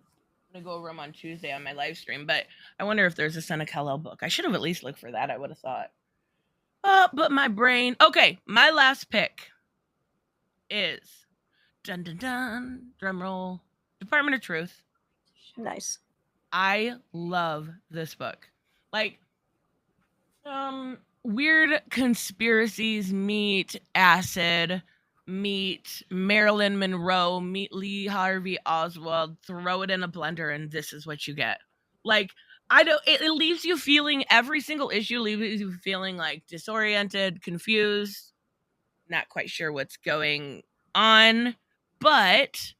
I'm gonna go over them on Tuesday on my live stream, but I wonder if there's a Son of Kal-El book. I should have at least looked for that. I would have thought. But my brain. Okay, my last pick is dun dun dun. Drum roll. Department of Truth. Nice. I love this book. Like, weird conspiracies meet acid, meet Marilyn Monroe, meet Lee Harvey Oswald, throw it in a blender, and this is what you get. Like, it leaves you feeling, every single issue leaves you feeling like disoriented, confused, not quite sure what's going on, but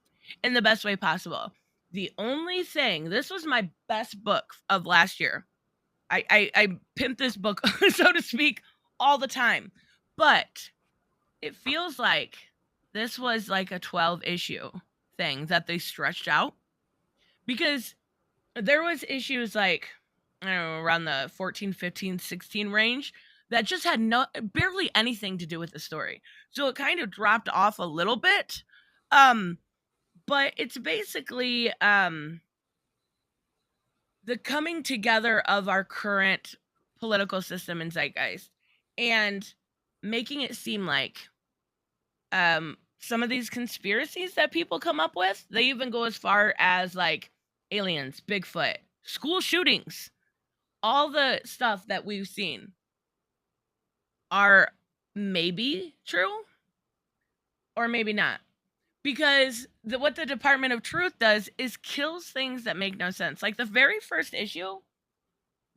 in the best way possible. The only thing, this was my best book of last year. I pimp this book, so to speak, all the time. But it feels like this was like a 12-issue thing that they stretched out. Because there was issues like I don't know, around the 14, 15, 16 range that just had barely anything to do with the story. So it kind of dropped off a little bit. But it's basically the coming together of our current political system and zeitgeist and making it seem like some of these conspiracies that people come up with, they even go as far as like aliens, Bigfoot, school shootings, all the stuff that we've seen are maybe true or maybe not. Because what the Department of Truth does is kills things that make no sense. Like the very first issue,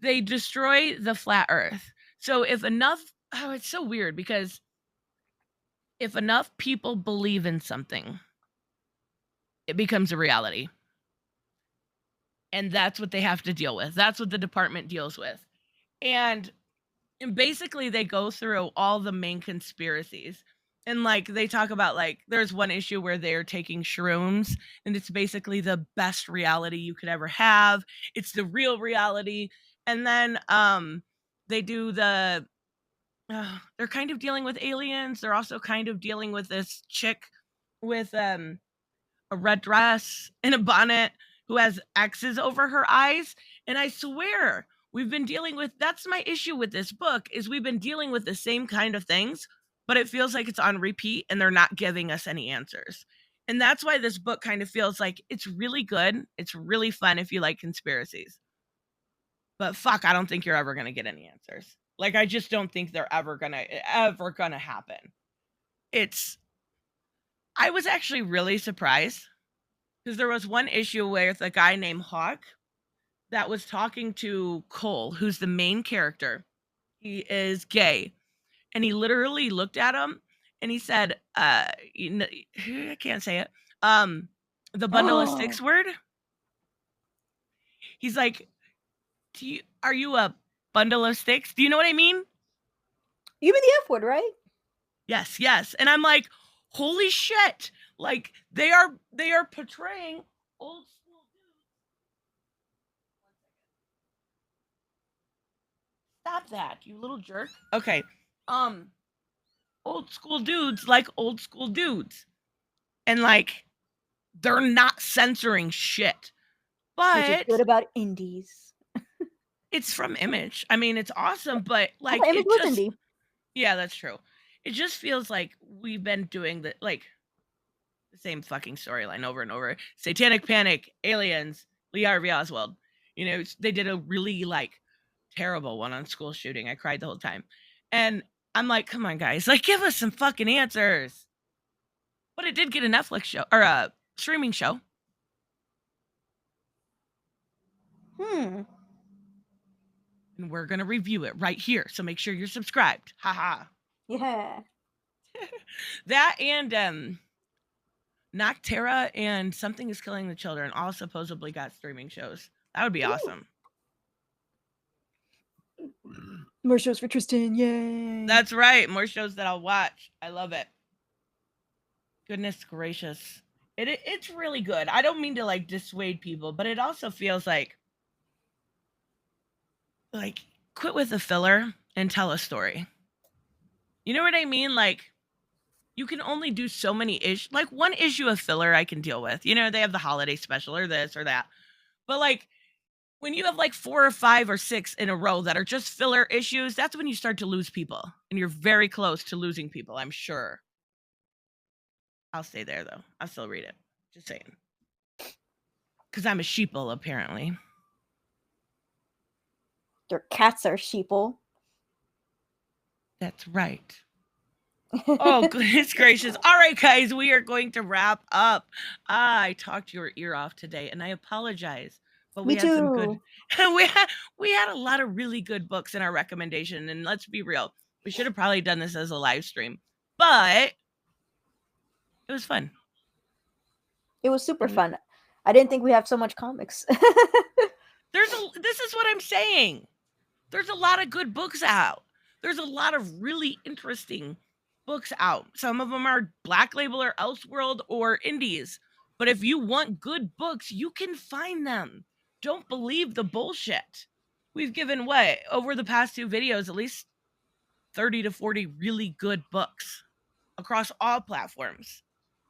they destroy the flat earth. So if enough, it's so weird because if enough people believe in something, it becomes a reality. And that's what they have to deal with. That's what the department deals with. And basically they go through all the main conspiracies. And like they talk about like there's one issue where they're taking shrooms and it's basically the best reality you could ever have. It's the real reality. And then they do the they're kind of dealing with aliens. They're also kind of dealing with this chick with a red dress and a bonnet who has X's over her eyes. And I swear we've been dealing with, that's my issue with this book, is we've been dealing with the same kind of things, but it feels like it's on repeat and they're not giving us any answers. And that's why this book kind of feels like it's really good. It's really fun if you like conspiracies. But fuck, I don't think you're ever going to get any answers. Like, I just don't think they're ever going to happen. I was actually really surprised because there was one issue with a guy named Hawk that was talking to Cole, who's the main character. He is gay. And he literally looked at him and he said, I can't say it. The bundle of sticks word. He's like, are you a bundle of sticks? Do you know what I mean? You mean the F word, right? Yes. And I'm like, holy shit. Like they are portraying old school dudes. Stop that, you little jerk. Okay. Old school dudes like old school dudes. And like they're not censoring shit. But which is good about indies. It's from Image. I mean, it's awesome, but like Image was indie. Yeah, that's true. It just feels like we've been doing the same fucking storyline over and over. Satanic Panic, aliens, Lee Harvey Oswald. You know, they did a really like terrible one on school shooting. I cried the whole time. And I'm like, come on, guys, like give us some fucking answers. But it did get a Netflix show or a streaming show. And we're going to review it right here. So make sure you're subscribed. Haha. Yeah. That and Noctera and Something is Killing the Children all supposedly got streaming shows. That would be awesome. More shows for Tristan. Yay. That's right. More shows that I'll watch. I love it. Goodness gracious. It's really good. I don't mean to like dissuade people, but it also feels like quit with the filler and tell a story. You know what I mean? Like you can only do so many issues. Like one issue of filler I can deal with. You know, they have the holiday special or this or that. But like when you have like 4 or 5 or 6 in a row that are just filler issues, that's when you start to lose people. And you're very close to losing people, I'm sure. I'll stay there though. I'll still read it. Just saying. Because I'm a sheeple, apparently. Your cats are sheeple. That's right. Oh, goodness gracious. All right, guys, we are going to wrap up. I talked your ear off today, and I apologize. But we had some good. we had a lot of really good books in our recommendation, and let's be real. We should have probably done this as a live stream, but it was fun. It was super fun. I didn't think we have so much comics. This is what I'm saying. There's a lot of good books out. There's a lot of really interesting books out. Some of them are Black Label or Elseworld or indies. But if you want good books, you can find them. Don't believe the bullshit. we've given what over the past 2 videos at least 30 to 40 really good books across all platforms.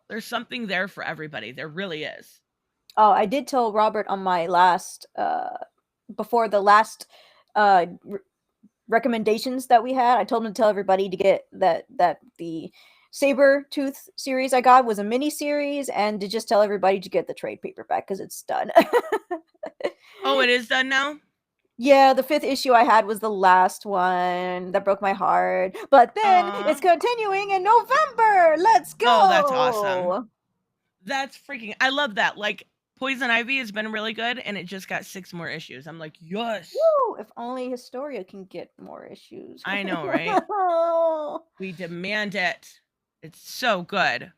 There's something there for everybody. There really is. Oh, I did tell Robert on my last before the last recommendations that we had. I told him to tell everybody to get that the Saber Tooth series I got was a mini series, and to just tell everybody to get the trade paperback because it's done. Oh, it is done now? Yeah, the 5th issue I had was the last one that broke my heart. But then it's continuing in November. Let's go. Oh, that's awesome. That's freaking, I love that. Like, Poison Ivy has been really good, and it just got 6 more issues. I'm like, yes. Woo! If only Historia can get more issues. I know, right? We demand it. It's so good.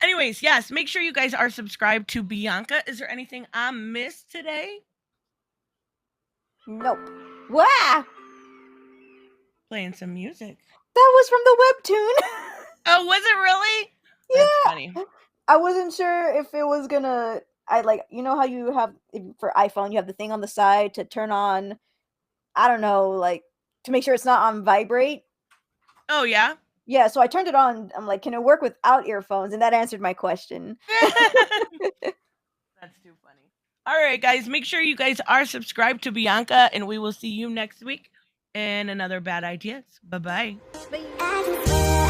Anyways, yes, make sure you guys are subscribed to Bianca. Is there anything I missed today? Nope. Wah! Playing some music. That was from the Webtoon. Oh, was it really? Yeah. That's funny. I wasn't sure if it was gonna. I like, you know how you have for iPhone, you have the thing on the side to turn on. I don't know, like to make sure it's not on vibrate. Oh yeah. Yeah, so I turned it on. I'm like, can it work without earphones? And that answered my question. That's too funny. All right, guys, make sure you guys are subscribed to Bianca, and we will see you next week in another Bad Ideas. Bye-bye. Bye.